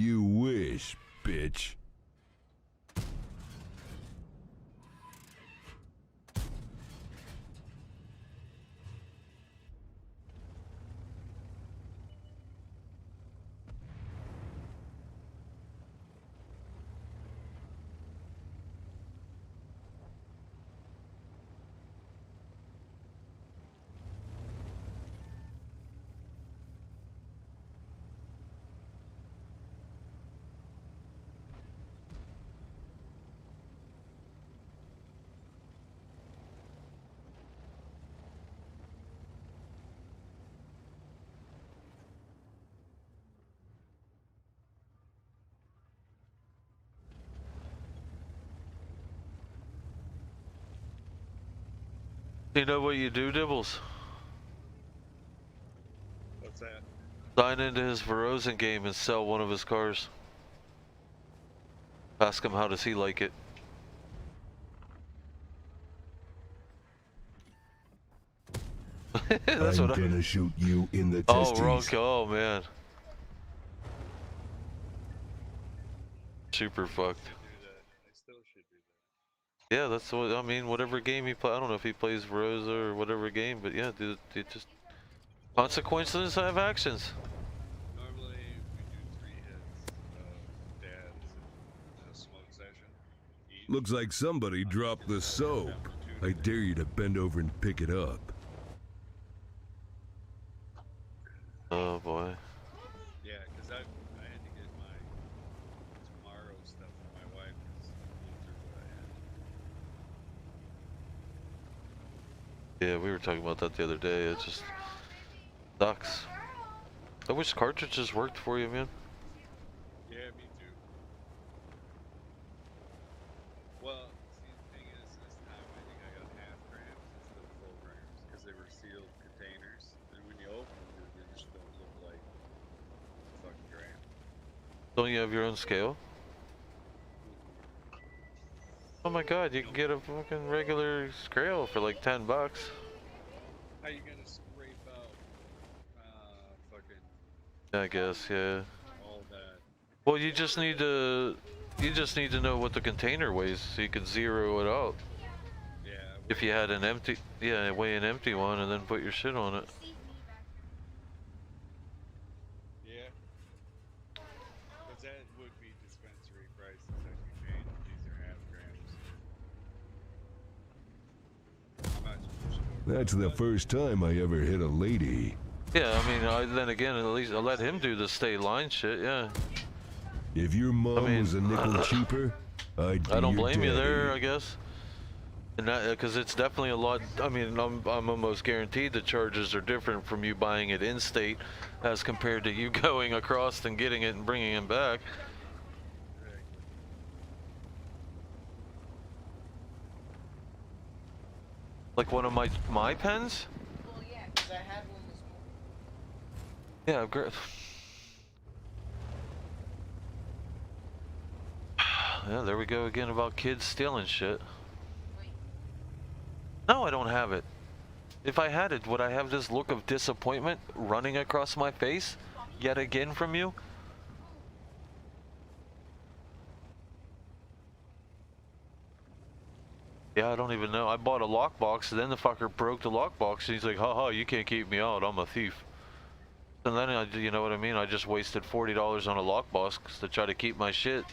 You wish, bitch. You know what you do, Dibbles? What's that? Sign into his Verizon game and sell one of his cars. Ask him how does he like it. That's I'm what gonna shoot you in the Oh, testes. wrong. Oh, man. Super fucked. Do that. I still should do that. Yeah, that's what I mean. Whatever game he play, I don't know if he plays Rosa or whatever game, but yeah, dude, just consequences have actions. Normally we do 3 hits of dads in a smoke session. Each. Looks like somebody dropped the soap. I dare you to bend over and pick it up. Oh boy. Yeah, because I had to get my tomorrow stuff for my wife because those are what I had. Yeah, we were talking about that the other day. It just sucks. I wish cartridges worked for you, man. Yeah, me too. Well, see, the thing is, this time I think I got half grams instead of full grams because they were sealed containers, and when you open them, they just don't look like a fucking gram. Don't you have your own scale? Oh my god, you can get a fucking regular scale for like $10. How you gonna scrape out, fucking I guess, yeah. all that? Well, you just need to know what the container weighs so you can zero it out. Yeah. If you had an empty, yeah, weigh an empty one and then put your shit on it. Yeah. But that would be dispensary prices that you change. These are half grams. I'm not too sure. That's the first time I ever hit a lady. Yeah, I mean, then again, at least I'll let him do the state line shit, yeah. If your mom mean, was a nickel cheaper, I'd be I don't your blame you there, daddy. I guess. And that, because it's definitely a lot, I mean, I'm almost guaranteed the charges are different from you buying it in-state as compared to you going across and getting it and bringing it back. Like one of my pens? Well, yeah, because I had one this morning. Yeah, great. Yeah, there we go again about kids stealing shit. Wait. No, I don't have it. If I had it, would I have this look of disappointment running across my face yet again from you? Yeah, I don't even know. I bought a lockbox, and then the fucker broke the lockbox, and he's like, haha, you can't keep me out, I'm a thief. And then, you know what I mean? I just wasted $40 on a lockbox to try to keep my shit.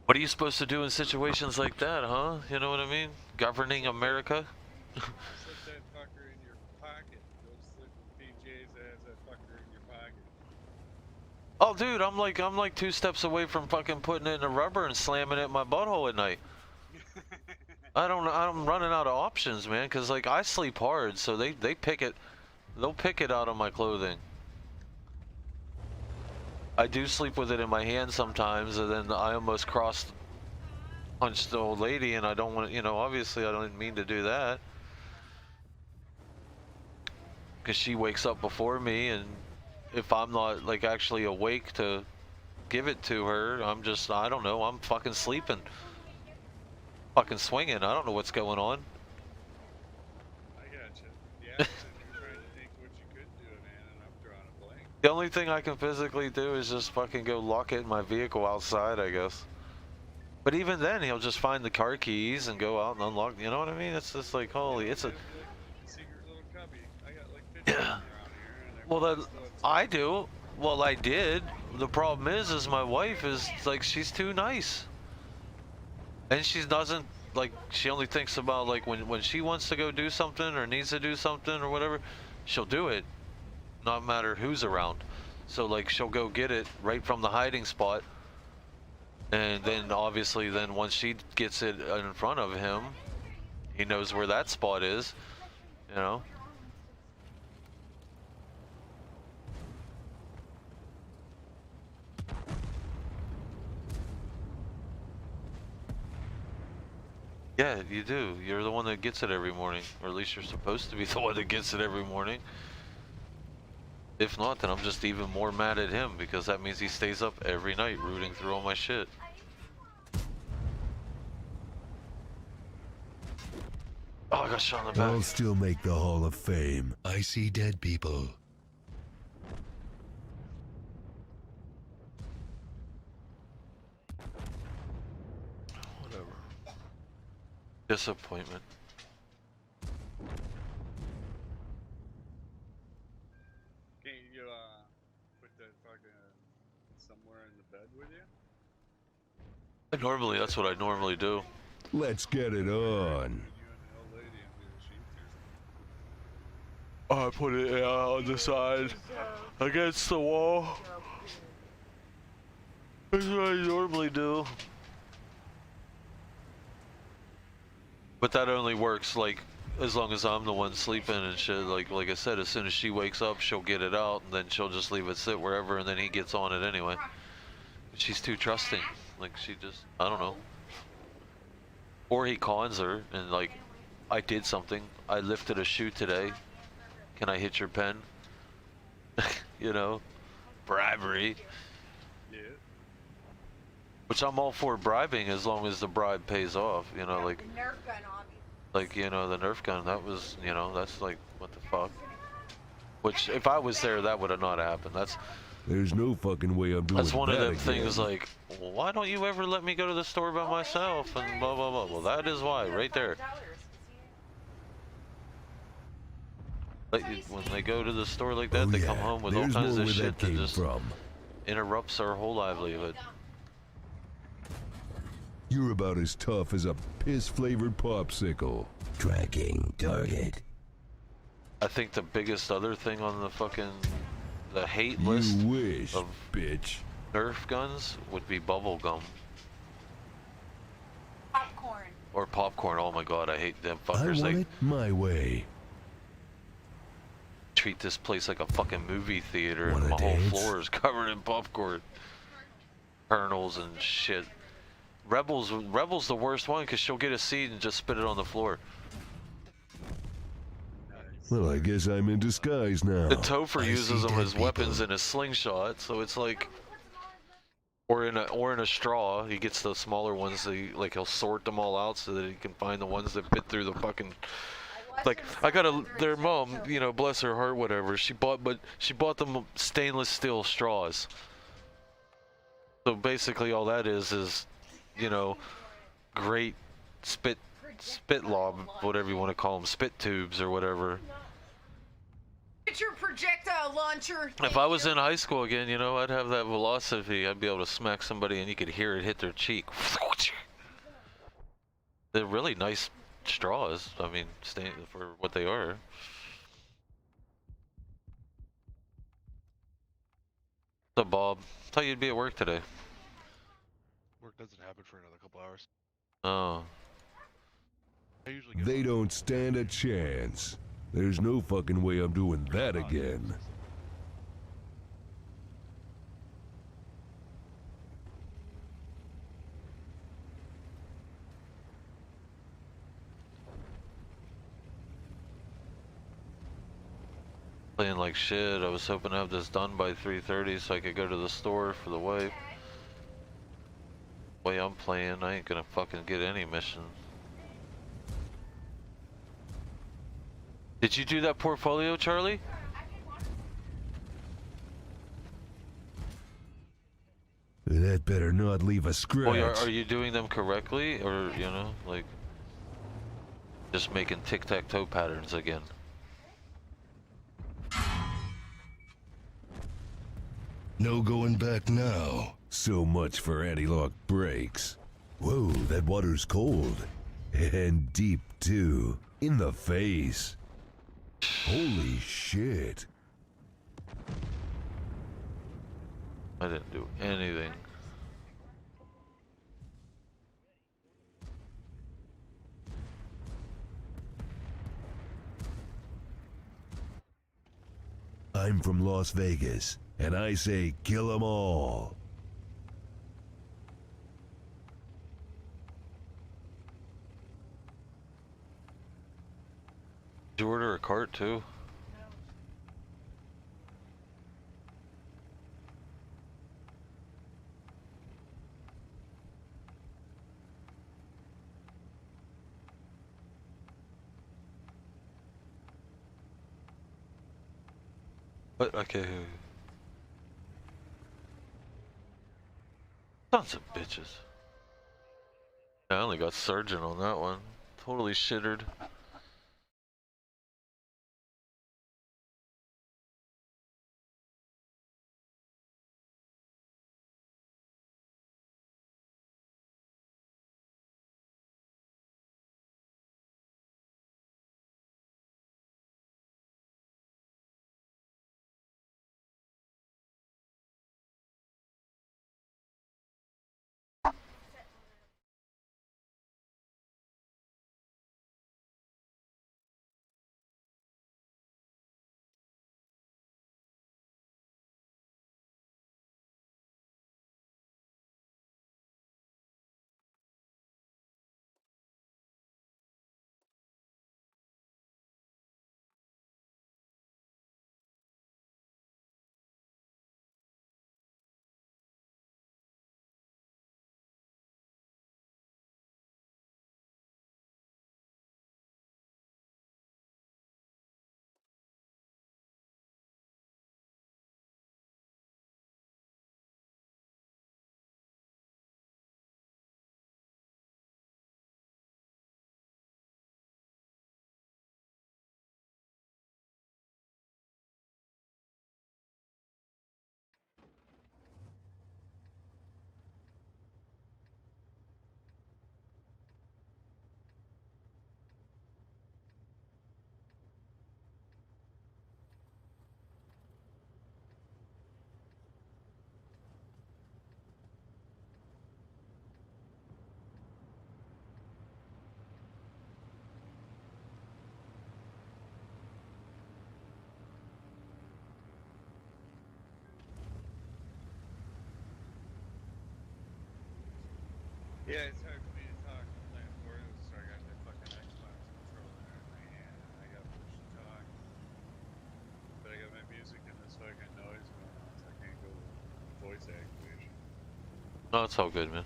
What are you supposed to do in situations like that, huh? You know what I mean? Governing America? Slip that fucker in your pocket. Go slip the PJs that has that fucker in your pocket. Oh, dude, I'm like 2 steps away from fucking putting it in a rubber and slamming it in my butthole at night. I'm running out of options, man, because like I sleep hard, so they'll pick it out of my clothing. I do sleep with it in my hand sometimes, and then I almost punched the old lady, and I don't want to, you know, obviously I don't mean to do that. Because she wakes up before me, and if I'm not like actually awake to give it to her, I don't know, I'm fucking sleeping. Fucking swinging, I don't know what's going on. I gotcha. Yeah, you're trying to think what you could do, man, and I'm drawing a blank. The only thing I can physically do is just fucking go lock it in my vehicle outside, I guess. But even then, he'll just find the car keys and go out and unlock. You know what I mean? It's just like, holy, it's a. Secret little cubby. I got like 50 around here, and Well, everybody's that still outside. I do. Well, I did. The problem is my wife is like, she's too nice, and she doesn't like. She only thinks about like when she wants to go do something or needs to do something or whatever, she'll do it, not matter who's around. So like, she'll go get it right from the hiding spot. And then obviously then once she gets it in front of him, he knows where that spot is, you know? Yeah, you do. You're the one that gets it every morning, or at least you're supposed to be the one that gets it every morning. If not, then I'm just even more mad at him because that means he stays up every night rooting through all my shit. Oh, I got shot in the I'll back. still make the Hall of Fame. I see dead people. Whatever. Disappointment. Can't you put that fucking somewhere in the bed with you? Normally, that's what I normally do. Let's get it on. You and the old lady under the sheets or something. I put it on the side against the wall. That's what I normally do. But that only works like as long as I'm the one sleeping and shit. Like I said, as soon as she wakes up, she'll get it out and then she'll just leave it sit wherever and then he gets on it anyway. She's too trusting. Like she just, I don't know. Or he cons her and like, I did something. I lifted a shoe today. Can I hit your pen? You know, bribery. Yeah. Which I'm all for bribing as long as the bribe pays off. You know, like, Nerf gun, obviously. like you know, the Nerf gun. That was, you know, that's like, what the fuck. Which if I was there, that would have not happened. There's no fucking way I'm doing That's one of that them again. things like, well, why don't you ever let me go to the store by myself and blah blah blah. Well, that is why, right there. Like, when they go to the store like that, Oh, they yeah. come home with all There's kinds more of where shit that came just from. interrupts our whole livelihood. You're about as tough as a piss-flavored popsicle. Tracking target. I think the biggest other thing on the hate You list wish, of bitch. Nerf guns would be bubble gum Popcorn. or popcorn. Oh my god, I hate them I fuckers. want They it my way. treat this place like a fucking movie theater and Wanna my whole dance? floor is covered in popcorn kernels and shit. Rebel's the worst one because she'll get a seed and just spit it on the floor. Well, I guess I'm in disguise now. The Topher I uses see them dead as weapons people. in a slingshot, so it's like, or in a straw. He gets the smaller ones. Like he'll sort them all out so that he can find the ones that fit through the fucking. Like I got their mom, you know, bless her heart, whatever. She bought them stainless steel straws. So basically, all that is, you know, great spit lob, whatever you want to call them, spit tubes or whatever. Get your projectile launcher. If I was in high school again, you know, I'd have that velocity. I'd be able to smack somebody and you could hear it hit their cheek. They're really nice straws. I mean, for what they are. So, Bob, thought you'd be at work today. Work doesn't happen for another couple hours. Oh. I usually get They don't stand a chance. There's no fucking way I'm doing that again. Playing like shit. I was hoping to have this done by 3:30 so I could go to the store for the wife. The way I'm playing, I ain't gonna fucking get any mission. Did you do that portfolio, Charlie? not leave a scratch. Well, are you doing them correctly, or you know, like just making tic-tac-toe patterns again? No going back now. So much for anti-lock brakes. Whoa, that water's cold. And deep, too. In the face. Holy shit. I didn't do anything. I'm from Las Vegas, and I say kill 'em all. Did you order a cart too? What? Okay. Sons of bitches. I only got surgeon on that one. Totally shittered. Yeah, it's hard for me to talk. I'm playing Forza, so I got the fucking Xbox controller in my hand. I got push to talk. But I got my music and this fucking noise going on, so I can't go voice activation. No, it's all good, man.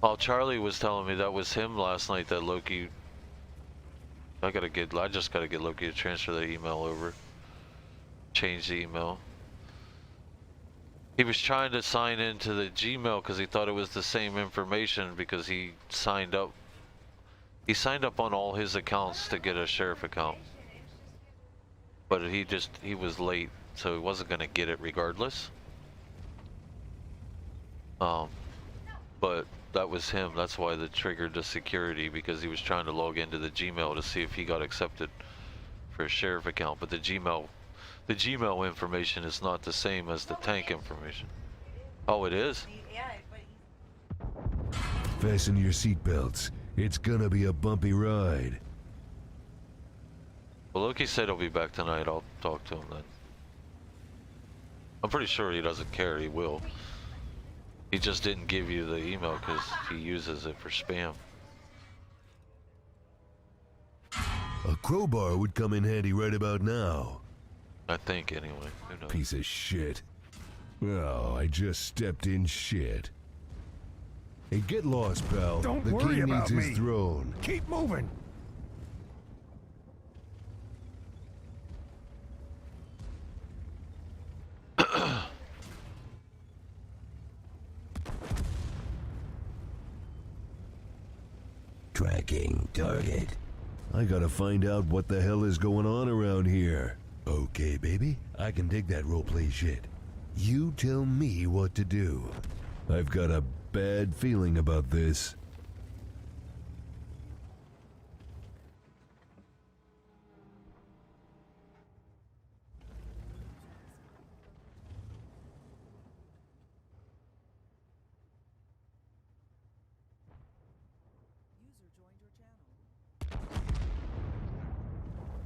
Well, Charlie was telling me that was him last night, that Loki. I just gotta get Loki to transfer the email over. Change the email. He was trying to sign into the Gmail because he thought it was the same information because he signed up. He signed up on all his accounts to get a sheriff account. But he was late, so he wasn't gonna get it regardless. But that was him. That's why that triggered the security, because he was trying to log into the Gmail to see if he got accepted for a sheriff account. But the Gmail information is not the same as the tank information. Oh, it is? Fasten your seatbelts. It's gonna be a bumpy ride. Well, Loki said he'll be back tonight. I'll talk to him then. I'm pretty sure he doesn't care. He will. He just didn't give you the email because he uses it for spam. A crowbar would come in handy right about now. I think, anyway. Who knows? Piece of shit. Oh, I just stepped in shit. Hey, get lost, pal. Don't the worry king about needs me. his throne. Keep moving. Tracking target. I gotta find out what the hell is going on around here. Okay, baby, I can dig that roleplay shit. You tell me what to do. I've got a bad feeling about this.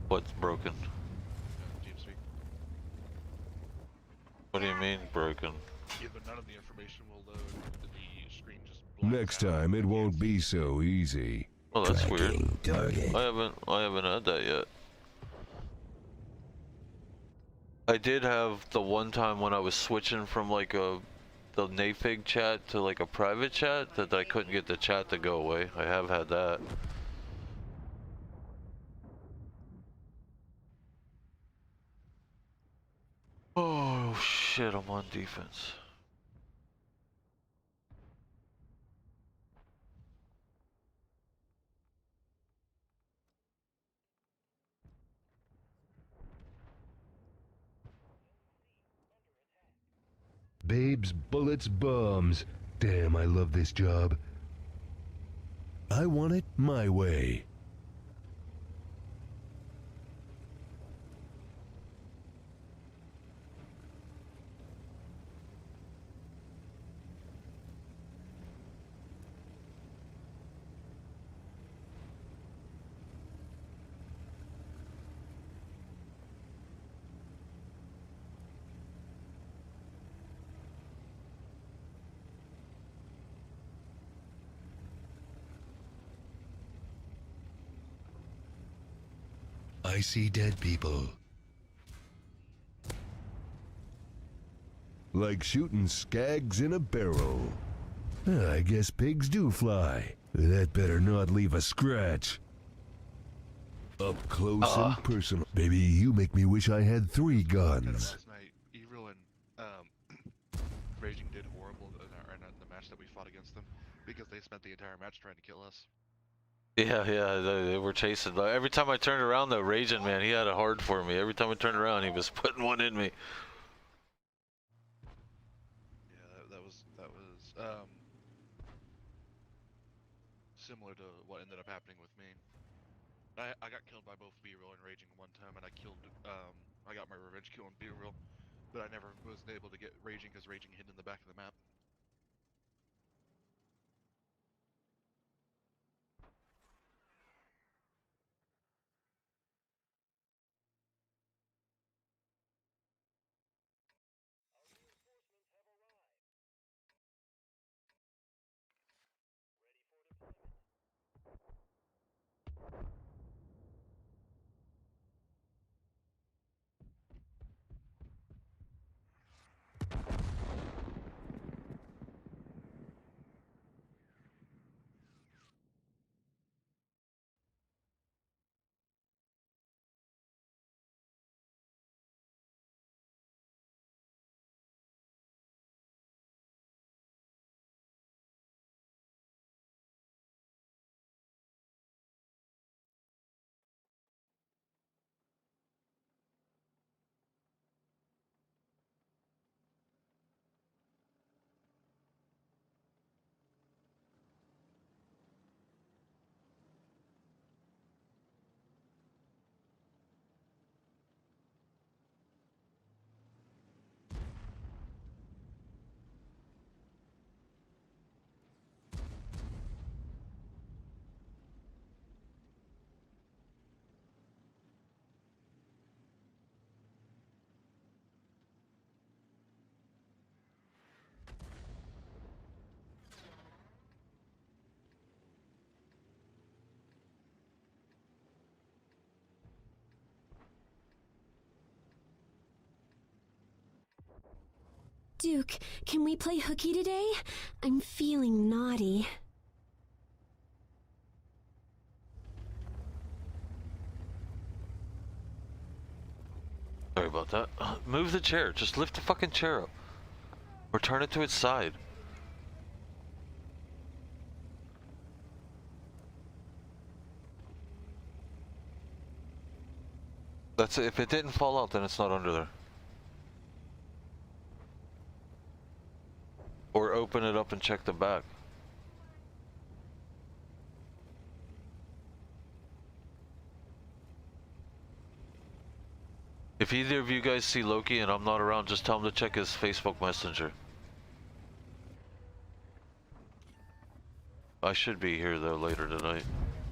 What's broken? TeamSpeak. What do you mean broken? Either none of the information will load, the screen just blanks Next out. time, it won't be so easy. Well, that's weird. Tracking target. I haven't had that yet. I did have the one time when I was switching from like the Nafig chat to like a private chat that I couldn't get the chat to go away. I have had that. Oh shit, I'm on defense. Babes, bullets, bombs. Damn, I love this job. I want it my way. I see dead people. Like shooting skags in a barrel. I guess pigs do fly. That better not leave a scratch. Up close and personal. Baby, you make me wish I had 3 guns. Last night, Evil and Raging did horrible in the match that we fought against them because they spent the entire match trying to kill us. Yeah, they were chasing. Every time I turned around, though, Raging, man, he had it hard for me. Every time I turned around, he was putting one in me. Yeah, that was similar to what ended up happening with me. I got killed by both B-Real and Raging one time, and I got my revenge kill on B-Real, but I never was able to get Raging because Raging hid in the back of the map. Duke, can we play hooky today? I'm feeling naughty. Sorry about that. Move the chair. Just lift the fucking chair up. Or turn it to its side. That's it. If it didn't fall out, then it's not under there. Or open it up and check the back. If either of you guys see Loki and I'm not around, just tell him to check his Facebook Messenger. I should be here though later tonight,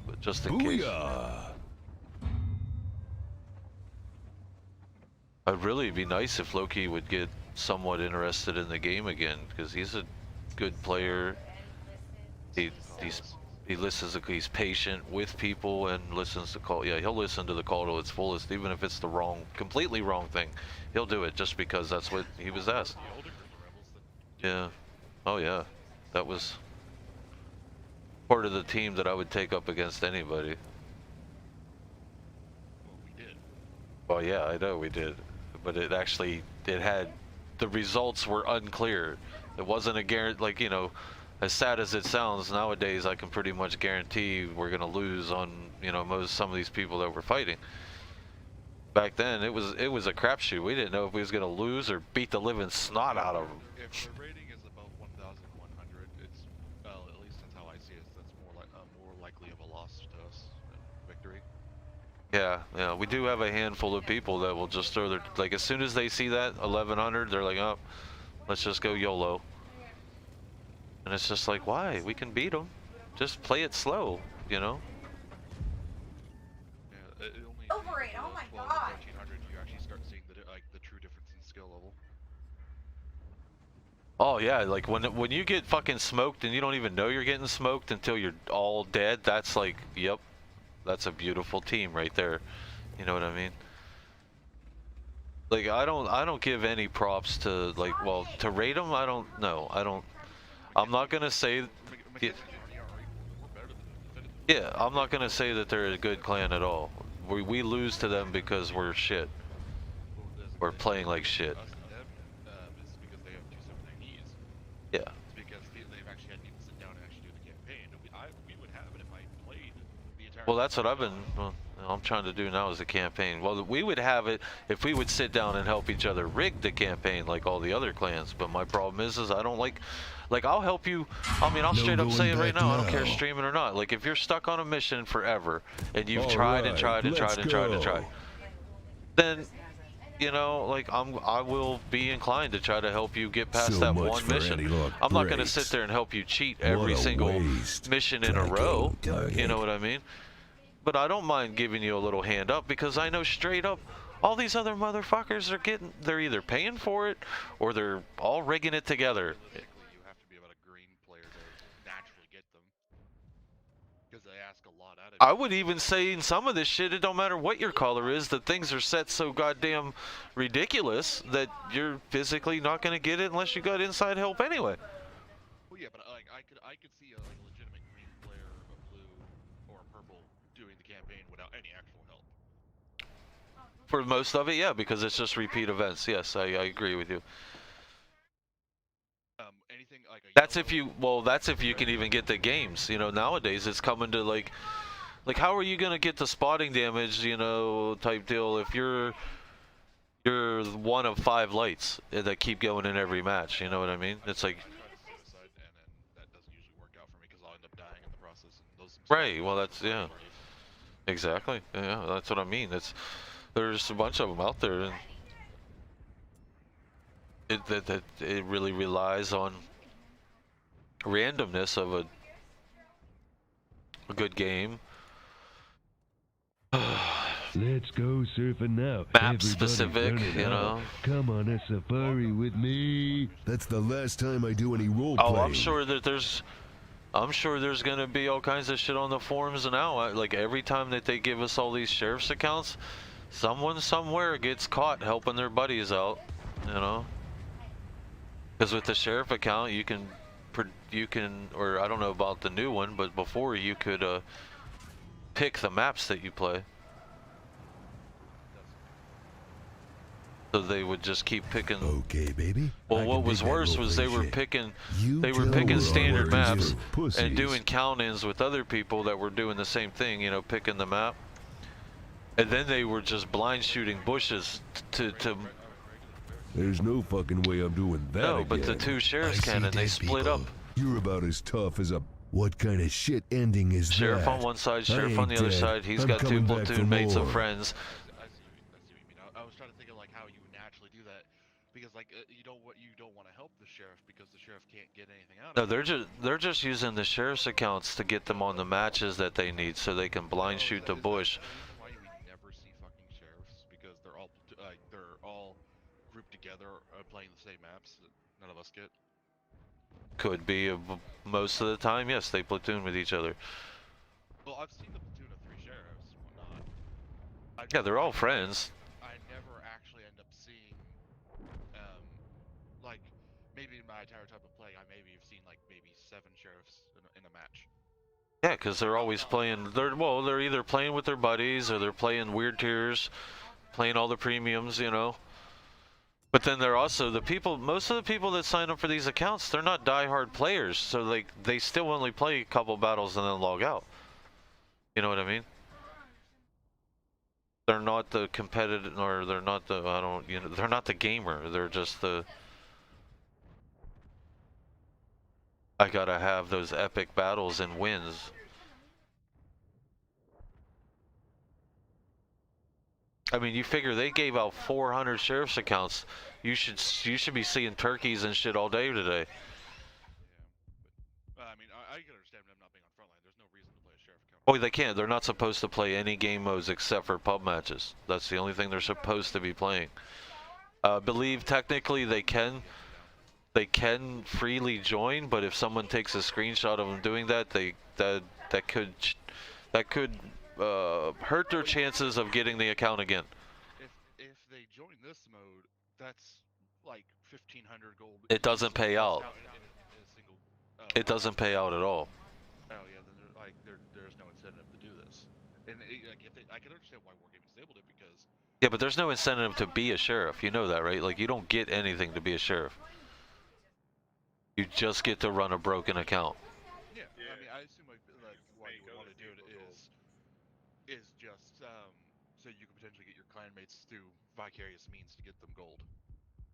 but just in case. Booyah! It'd really be nice if Loki would get somewhat interested in the game again, because he's a good player. He listens. He's patient with people and listens to call. Yeah, he'll listen to the call to its fullest, even if it's the wrong, completely wrong thing. He'll do it just because that's what he was asked. Yeah. Oh yeah, that was part of the team that I would take up against anybody. Well, we did. Well, yeah, I know we did, but it had, the results were unclear. It wasn't a guarantee, like, you know, as sad as it sounds, nowadays I can pretty much guarantee we're gonna lose on, you know, some of these people that we're fighting. Back then, it was a crapshoot. We didn't know if we was gonna lose or beat the living snot out of them. If the rating is above 1,100, it's, well, at least that's how I see it. That's more likely of a loss to us than victory. Yeah, we do have a handful of people that will just throw their, like, as soon as they see that 1,100, they're like, oh, let's just go YOLO. And it's just like, why? We can beat them. Just play it slow, you know? Yeah, it only Over it, oh my 12 God. to 1,400 you actually start seeing the true difference in skill level. Oh yeah, like when you get fucking smoked and you don't even know you're getting smoked until you're all dead, that's like, yep, that's a beautiful team right there. You know what I mean? Like I don't give any props to, like, well, to rate them, I don't know. I'm not gonna say. Yeah, I'm not gonna say that they're a good clan at all. We lose to them because we're shit. We're playing like shit. Us and them, is because they have 279Es. Yeah. It's because they've actually had people sit down and actually do the campaign. We would have it if I played the entire. Well, that's what I've been. Well, I'm trying to do now is the campaign. Well, we would have it if we would sit down and help each other rig the campaign like all the other clans. But my problem is I don't like I'll help you. I mean, I'll straight up say it right now. I don't care streaming or not. Like if you're stuck on a mission forever and you've tried and tried and tried and tried and tried, then, you know, like I will be inclined to try to help you get past that one mission. I'm not going to sit there and help you cheat every single mission in a row. You know what I mean? But I don't mind giving you a little hand up because I know straight up all these other motherfuckers are they're either paying for it or they're all rigging it together. You have to be about a green player to naturally get them. Because they ask a lot out of you. I would even say in some of this shit, it don't matter what your color is, that things are set so goddamn ridiculous that you're physically not going to get it unless you got inside help anyway. Well, yeah, but like I could see a legitimate green player, a blue, or a purple doing the campaign without any actual help. For most of it, yeah, because it's just repeat events. Yes, I agree with you. Anything like a That's if you can even get the games. You know, nowadays it's coming to like how are you gonna get the spotting damage, you know, type deal if you're one of 5 lights that keep going in every match. You know what I mean? It's like, I try to suicide, and then that doesn't usually work out for me because I'll end up dying in the process. And those right. Well, that's, yeah, exactly. Yeah, that's what I mean. There's a bunch of them out there, and it really relies on randomness of a good game. Let's go surfing now. Map Everybody specific, run it you out. know. Come on a safari with me. That's the last time I do any role Oh, playing. I'm sure there's gonna be all kinds of shit on the forums now. Like every time that they give us all these sheriff's accounts, someone somewhere gets caught helping their buddies out, you know. Because with the sheriff account, you can, or I don't know about the new one, but before you could pick the maps that you play. So they would just keep picking. Okay, baby. Well, I what can was dig that worse was they roleplay were shit. picking You they were tell picking her standard what to maps do, pussies. and doing count-ins with other people that were doing the same thing, you know, picking the map. And then they were just blind shooting bushes to There's no fucking way I'm doing that no, but the again. two sheriffs I can, see and they dead split people. up. You're about as tough as a... What kind of shit ending is Sheriff that? on one side, I sheriff on ain't the other dead. side. He's I'm got two coming back for platoon mates of more. friends. I see what you mean. I was trying to think of like how you naturally do that, because like you don't want to help the sheriff because the sheriff can't get anything out No, of it. they're just using the sheriff's accounts to get them on the matches that they need, so they can blind Oh, shoot is the that bush. the reason why we never see fucking sheriffs? Because they're all grouped together playing the same maps that none of us get. Could be most of the time, yes, they platoon with each other. Well, I've seen the platoon of 3 sheriffs and whatnot. Yeah, they're all friends. I never actually end up seeing, like, maybe in my entire time of playing, I maybe have seen like maybe 7 sheriffs in a match. Yeah, because they're always playing. They're either playing with their buddies or they're playing weird tiers, playing all the premiums, you know. But then they're also the people. Most of the people that sign up for these accounts, they're not diehard players, so they still only play a couple battles and then log out. You know what I mean? They're not the competitive, or they're not the they're not the gamer. They're just the. I gotta have those epic battles and wins. I mean, you figure they gave out 400 sheriff's accounts. You should be seeing turkeys and shit all day today. Yeah, but I mean, I can understand them not being on frontline. There's no reason to play a sheriff account. Oh, they can't. They're not supposed to play any game modes except for pub matches. That's the only thing they're supposed to be playing. I believe technically they can freely join, but if someone takes a screenshot of them doing that, that could hurt their chances of getting the account again. If they join this mode, that's like 1,500 gold. It doesn't pay out. In a single, It doesn't pay out at all. Oh yeah, then there's no incentive to do this. And like I can understand why Wargaming disabled it because. Yeah, but there's no incentive to be a sheriff. You know that, right? Like, you don't get anything to be a sheriff. You just get to run a broken account. Yeah, I mean, I assume like why you would want to do it is just so you can potentially get your clan mates through vicarious means to get them gold.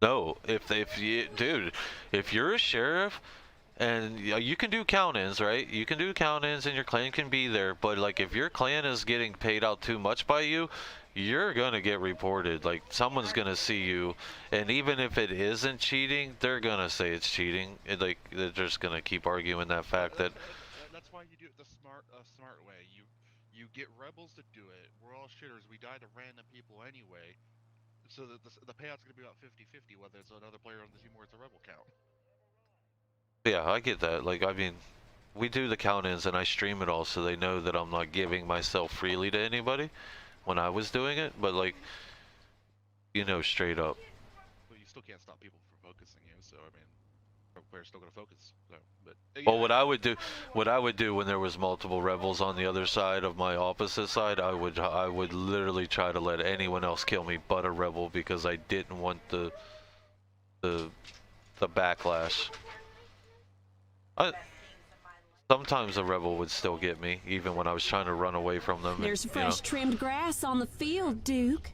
No, if you're a sheriff, and you can do count-ins, right? You can do count-ins and your clan can be there, but like if your clan is getting paid out too much by you, you're gonna get reported. Like, someone's gonna see you, and even if it isn't cheating, they're gonna say it's cheating. Like, they're just gonna keep arguing that fact that. That's why you do it the smart way. You get rebels to do it. We're all shitters. We die to random people anyway. So that the payout's gonna be about 50-50, whether it's another player on the team or it's a rebel count. Yeah, I get that. Like, I mean, we do the count-ins and I stream it all so they know that I'm not giving myself freely to anybody when I was doing it, but like, you know, straight up. But you still can't stop people from focusing you, so I mean, players still gonna focus. So, but Well, what I would do when there was multiple rebels on the other side of my opposite side, I would literally try to let anyone else kill me but a rebel, because I didn't want the backlash. Sometimes a rebel would still get me, even when I was trying to run away from them. There's and, fresh trimmed grass on the field, Duke.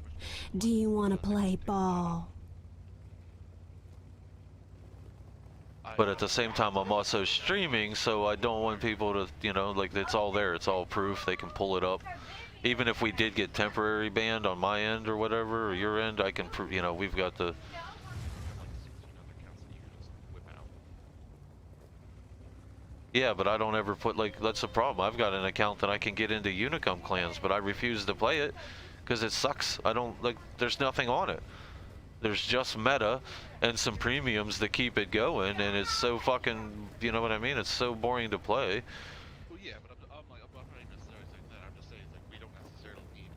Do you want to play ball? But at the same time, I'm also streaming, so I don't want people to, you know, like, it's all there. It's all proof. They can pull it up. Even if we did get temporary banned on my end or whatever, or your end, I can prove, you know, we've got the... Yeah, but I don't ever put, like, that's the problem. I've got an account that I can get into Unicum clans, but I refuse to play it because it sucks. I don't, like, there's nothing on it. There's just meta and some premiums that keep it going, and it's so fucking, you know what I mean? It's so boring to play. Well, yeah, but I'm not even necessarily saying that. I'm just saying, like, we don't necessarily need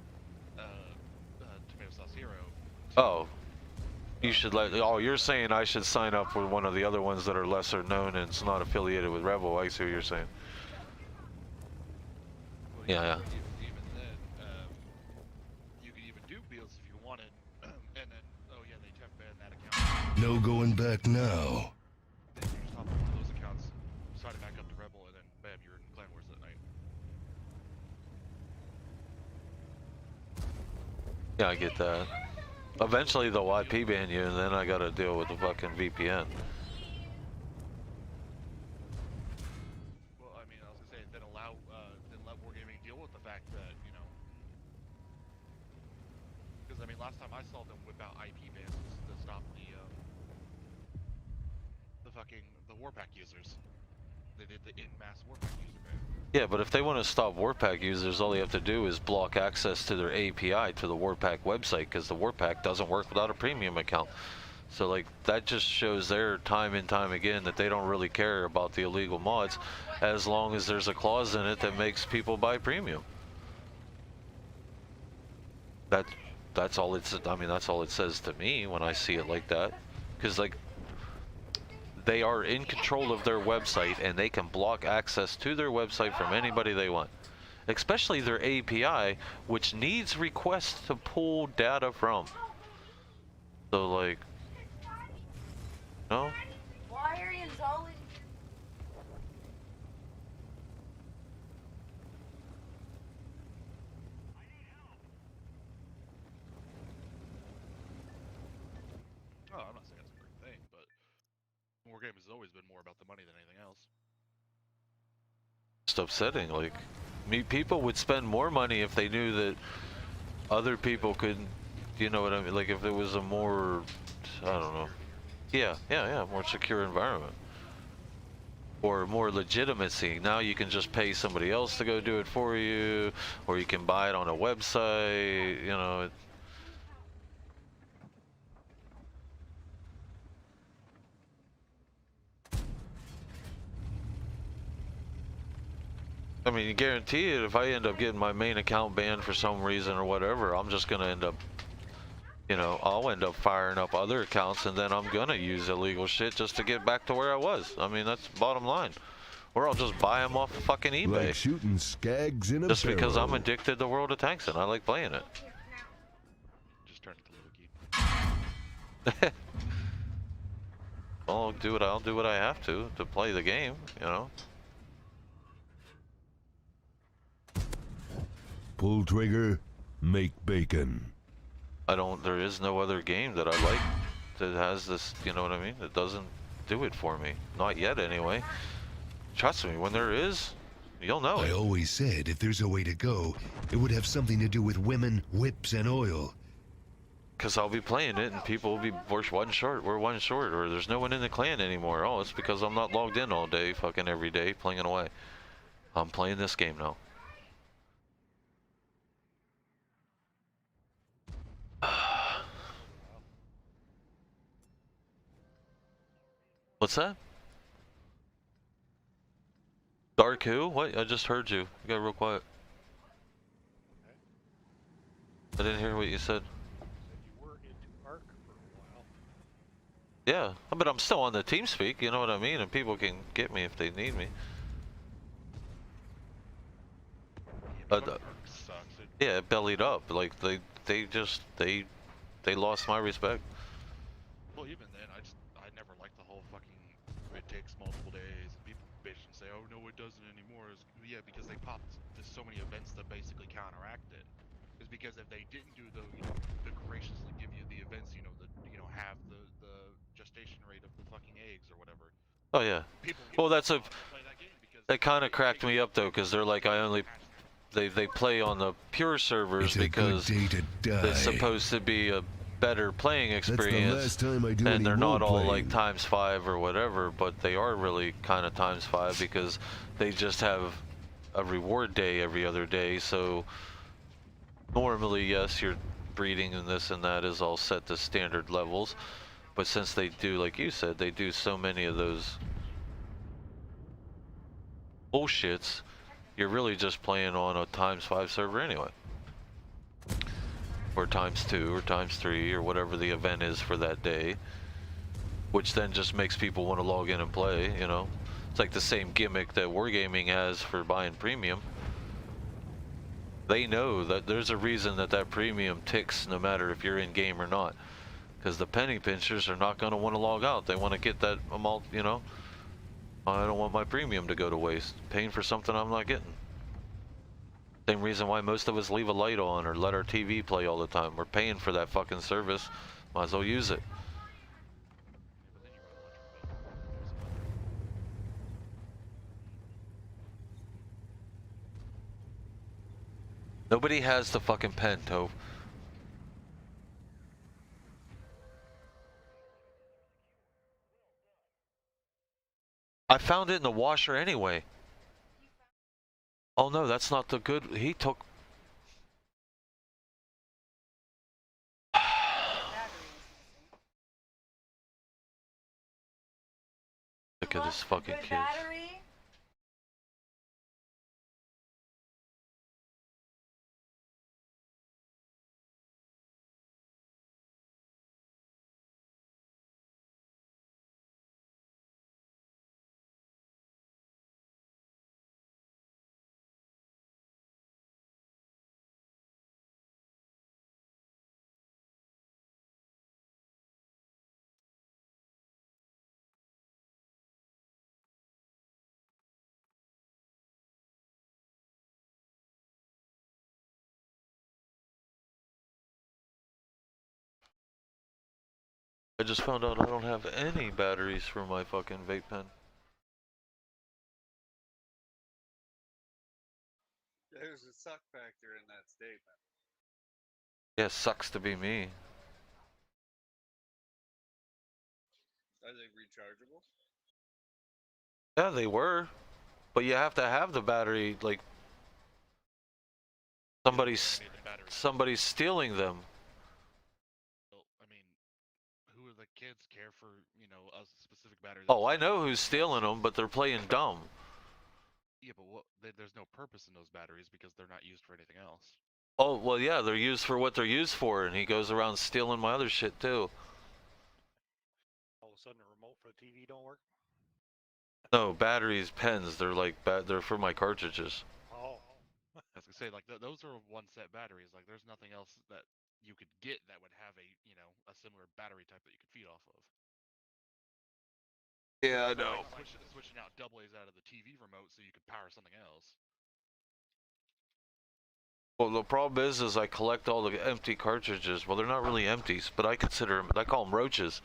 Tomato Sauce Hero. Oh. You should let, oh, you're saying I should sign up with one of the other ones that are lesser known and it's not affiliated with Rebel. I see what you're saying. Well, Yeah. Even then, you could even do Beals if you wanted, and then, oh yeah, they temp ban that account. No going back now. Then you just hop on one of those accounts, sign it back up to Rebel, and then bam, you're in Clan Wars that night. Yeah, I get that. Eventually they'll IP ban you, and then I gotta deal with the fucking VPN. Well, I mean, I was gonna say, then let Wargaming deal with the fact that, you know, because I mean, last time I saw them whip out IP bans to stop the Warpack users. They did the in-mass Warpack user ban. Yeah, but if they want to stop Warpack users, all they have to do is block access to their API to the Warpack website, because the Warpack doesn't work without a premium account. So like, that just shows there time and time again that they don't really care about the illegal mods, as long as there's a clause in it that makes people buy premium. That's all it's, I mean, that's all it says to me when I see it like that. Because like, they are in control of their website, and they can block access to their website from anybody they want. Especially their API, which needs requests to pull data from. So like, no? Why are you always... Oh, I'm not saying it's a great thing, but Wargaming has always been more about the money than anything else. Just upsetting. Like, people would spend more money if they knew that other people could, you know what I mean? Like, if it was a more, I don't know. Yeah, more secure environment. Or more legitimacy. Now you can just pay somebody else to go do it for you, or you can buy it on a website, you know. I mean, you guarantee it, if I end up getting my main account banned for some reason or whatever, I'm just gonna end up, you know, I'll end up firing up other accounts, and then I'm gonna use illegal shit just to get back to where I was. I mean, that's the bottom line. Or I'll just buy them off of fucking eBay. Like shooting skags in a Just because I'm barrel. addicted to World of Tanks and I like playing it. Just turn it to Loki. I'll do what I have to play the game, you know. Pull trigger, make bacon. There is no other game that I like that has this, you know what I mean? It doesn't do it for me. Not yet, anyway. Trust me, when there is, you'll know I it. always said if there's a way to go, it would have something to do with women, whips, and oil. Because I'll be playing it and people will be, we're one short, or there's no one in the clan anymore. Oh, it's because I'm not logged in all day, fucking every day, playing away. I'm playing this game now. What's that? Dark who? What? I just heard you. You got real quiet. I didn't hear what you said. Yeah, but I'm still on the TeamSpeak, you know what I mean? And people can get me if they need me. Yeah, it bellied up. Like, they lost my respect. Well, even then, I never liked the whole fucking, it takes multiple days, and people bitch and say, oh no, it doesn't anymore. Yeah, because they popped just so many events that basically counteract it. It's because if they didn't do the, you know, the graciously give you the events, you know, that, you know, have the gestation rate of the fucking eggs or whatever. Oh yeah. Well, that's a, that kind of cracked me up though, because they're like, they play on the pure servers because it's supposed to be a better playing experience, That's the last time I do and any they're not all role-playing. like ×5 or whatever, but they are really kind of ×5 because they just have a reward day every other day. So normally, yes, your breeding and this and that is all set to standard levels, but since they do, like you said, they do so many of those bullshits, you're really just playing on a ×5 server anyway. Or ×2 or ×3 or whatever the event is for that day, which then just makes people want to log in and play, you know. It's like the same gimmick that Wargaming has for buying premium. They know that there's a reason that that premium ticks no matter if you're in game or not, because the penny pinchers are not going to want to log out. They want to get that amount, you know. I don't want my premium to go to waste paying for something I'm not getting. Same reason why most of us leave a light on or let our TV play all the time. We're paying for that fucking service. Might as well use it. Yeah, but then you run electric bill. What's the point? Nobody has the fucking pen, Tove. I found it in the washer anyway. Oh no, that's not the good. He took. Look at this fucking kid. Battery? I just found out I don't have any batteries for my fucking vape pen. There's a suck factor in that statement. Yeah, sucks to be me. Are they rechargeable? Yeah, they were. But you have to have the battery, like somebody's Need the batteries. somebody's stealing them. Well, I mean, who are the kids care for, you know, a specific battery? Oh, I know who's stealing them, but they're playing dumb. Yeah, but there's no purpose in those batteries because they're not used for anything else. Oh, well, yeah, they're used for what they're used for, and he goes around stealing my other shit too. All of a sudden, the remote for the TV don't work. No, batteries, pens, they're like, they're for my cartridges. Oh. I was gonna say, like, those are one set batteries. Like, there's nothing else that you could get that would have a, you know, a similar battery type that you could feed off of. Yeah, I It's not know. like switching out double A's out of the TV remote so you could power something else. Well, the problem is I collect all the empty cartridges. Well, they're not really empties, but I consider them, I call them roaches.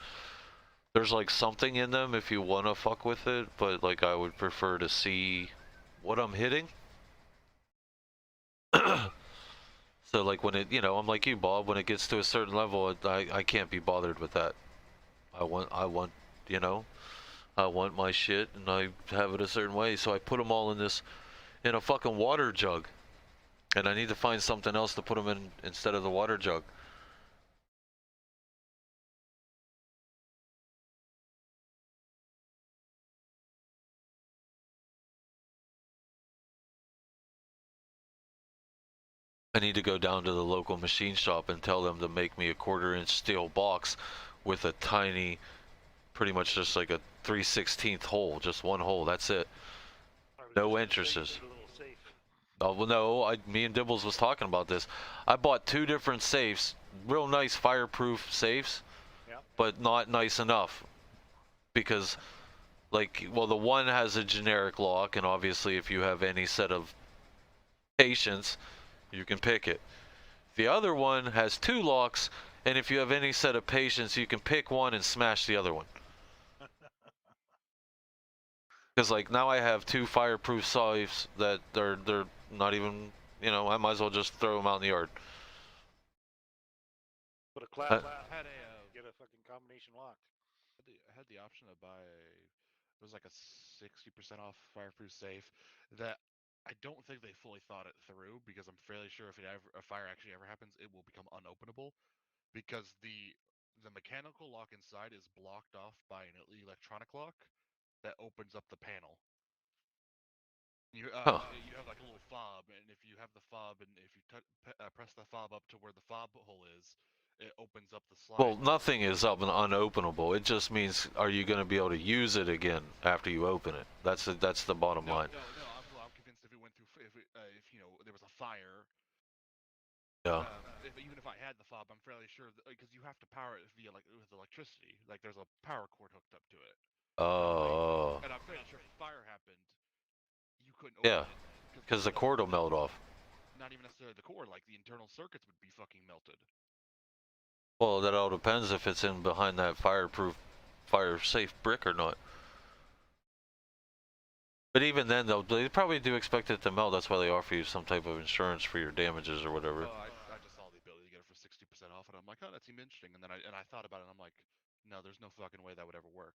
There's like something in them if you want to fuck with it, but like I would prefer to see what I'm hitting. So like when it, you know, I'm like you, Bob, when it gets to a certain level, I can't be bothered with that. I want, you know, I want my shit and I have it a certain way, so I put them all in a fucking water jug. And I need to find something else to put them in instead of the water jug. I need to go down to the local machine shop and tell them to make me a 1/4-inch steel box with a tiny, pretty much just like a 3/16 hole, just one hole, that's it. No entrances. Oh, well, no, me and Dibbles was talking about this. I bought 2 different safes, real nice fireproof safes, but not nice enough. Because, like, well, the one has a generic lock, and obviously if you have any set of patience, you can pick it. The other one has 2 locks, and if you have any set of patience, you can pick one and smash the other one. Because like now I have 2 fireproof safes that they're not even, you know, I might as well just throw them out in the yard. Put a clap, I had a get a fucking combination lock. I had the option to buy it was like a 60% off fireproof safe that I don't think they fully thought it through because I'm fairly sure if a fire actually ever happens, it will become unopenable because the mechanical lock inside is blocked off by an electronic lock that opens up the panel. You you have like a little fob, and if you have the fob, and if you press the fob up to where the fob hole is, it opens up the slide. Well, nothing is up and unopenable. It just means, are you going to be able to use it again after you open it? That's the bottom line. No, I'm convinced if it went through, if you know there was a fire. Yeah. Even if I had the fob, I'm fairly sure because you have to power it via with electricity. Like there's a power cord hooked up to it. Oh. And I'm fairly sure if a fire happened, you couldn't open Yeah, it. because the cord will melt off. not even necessarily the core, like the internal circuits would be fucking melted. Well, that all depends if it's in behind that fireproof, fire-safe brick or not. But even then, they probably do expect it to melt. That's why they offer you some type of insurance for your damages or whatever. Well, I just saw the ability to get it for 60% off, and I'm like, oh, that seemed interesting. And then I thought about it, and I'm like, no, there's no fucking way that would ever work.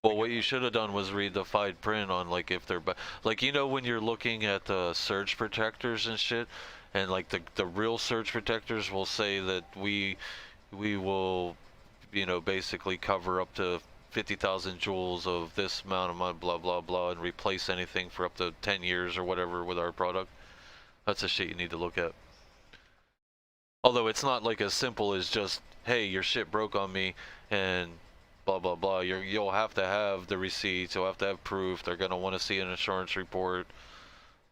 Well, what you should have done was read the fine print on like if they're like, you know, when you're looking at the surge protectors and shit, and like the real surge protectors will say that we will, you know, basically cover up to 50,000 joules of this amount of money, blah blah blah, and replace anything for up to 10 years or whatever with our product. That's a shit you need to look at. Although it's not like as simple as just, hey, your shit broke on me and blah blah blah. You'll have to have the receipts. You'll have to have proof. They're gonna want to see an insurance report.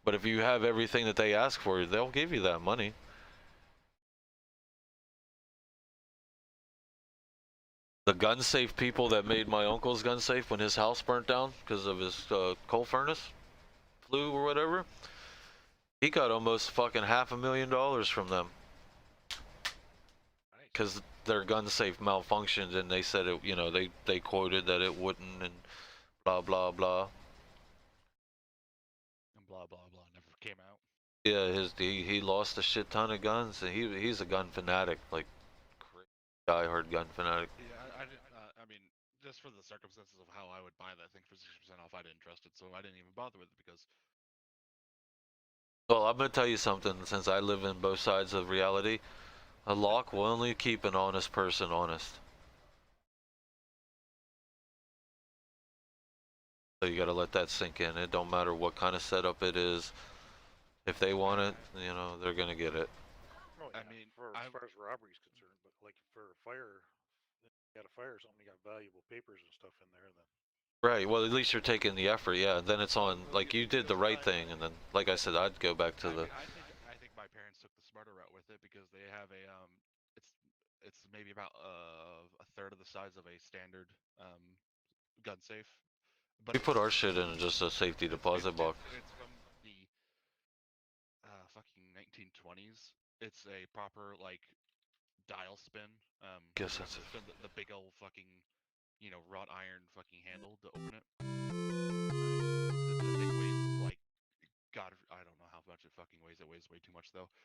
But if you have everything that they ask for, they'll give you that money. The gun safe people that made my uncle's gun safe when his house burnt down because of his coal furnace flew or whatever, he got almost fucking $500,000 from them because their gun safe malfunctioned, and they said it, you know, they quoted that it wouldn't, and blah blah blah. And blah blah blah never came out. Yeah, he lost a shit ton of guns, and he's a gun fanatic, like diehard gun fanatic. Yeah, I mean, just for the circumstances of how I would buy that thing for 60% off, I didn't trust it, so I didn't even bother with it because. Well, I'm gonna tell you something. Since I live in both sides of reality, a lock will only keep an honest person honest. So you gotta let that sink in. It don't matter what kind of setup it is. If they want it, you know, they're gonna get it. Oh, yeah, I mean, as far as robbery is concerned, but like for a fire, you got a fire or something, you got valuable papers and stuff in there, then. Right. Well, at least you're taking the effort. Yeah. And then it's on. Like you did the right thing, and then, like I said, I'd go back to the. I think my parents took the smarter route with it because they have a it's maybe about a third of the size of a standard gun safe. But We put our shit in just a safety deposit box. It's from the fucking 1920s. It's a proper like dial spin. Guess that's it. Spin the big old fucking, you know, wrought iron fucking handle to open it. The thing weighs like, God, I don't know how much it fucking weighs. It weighs way too much though.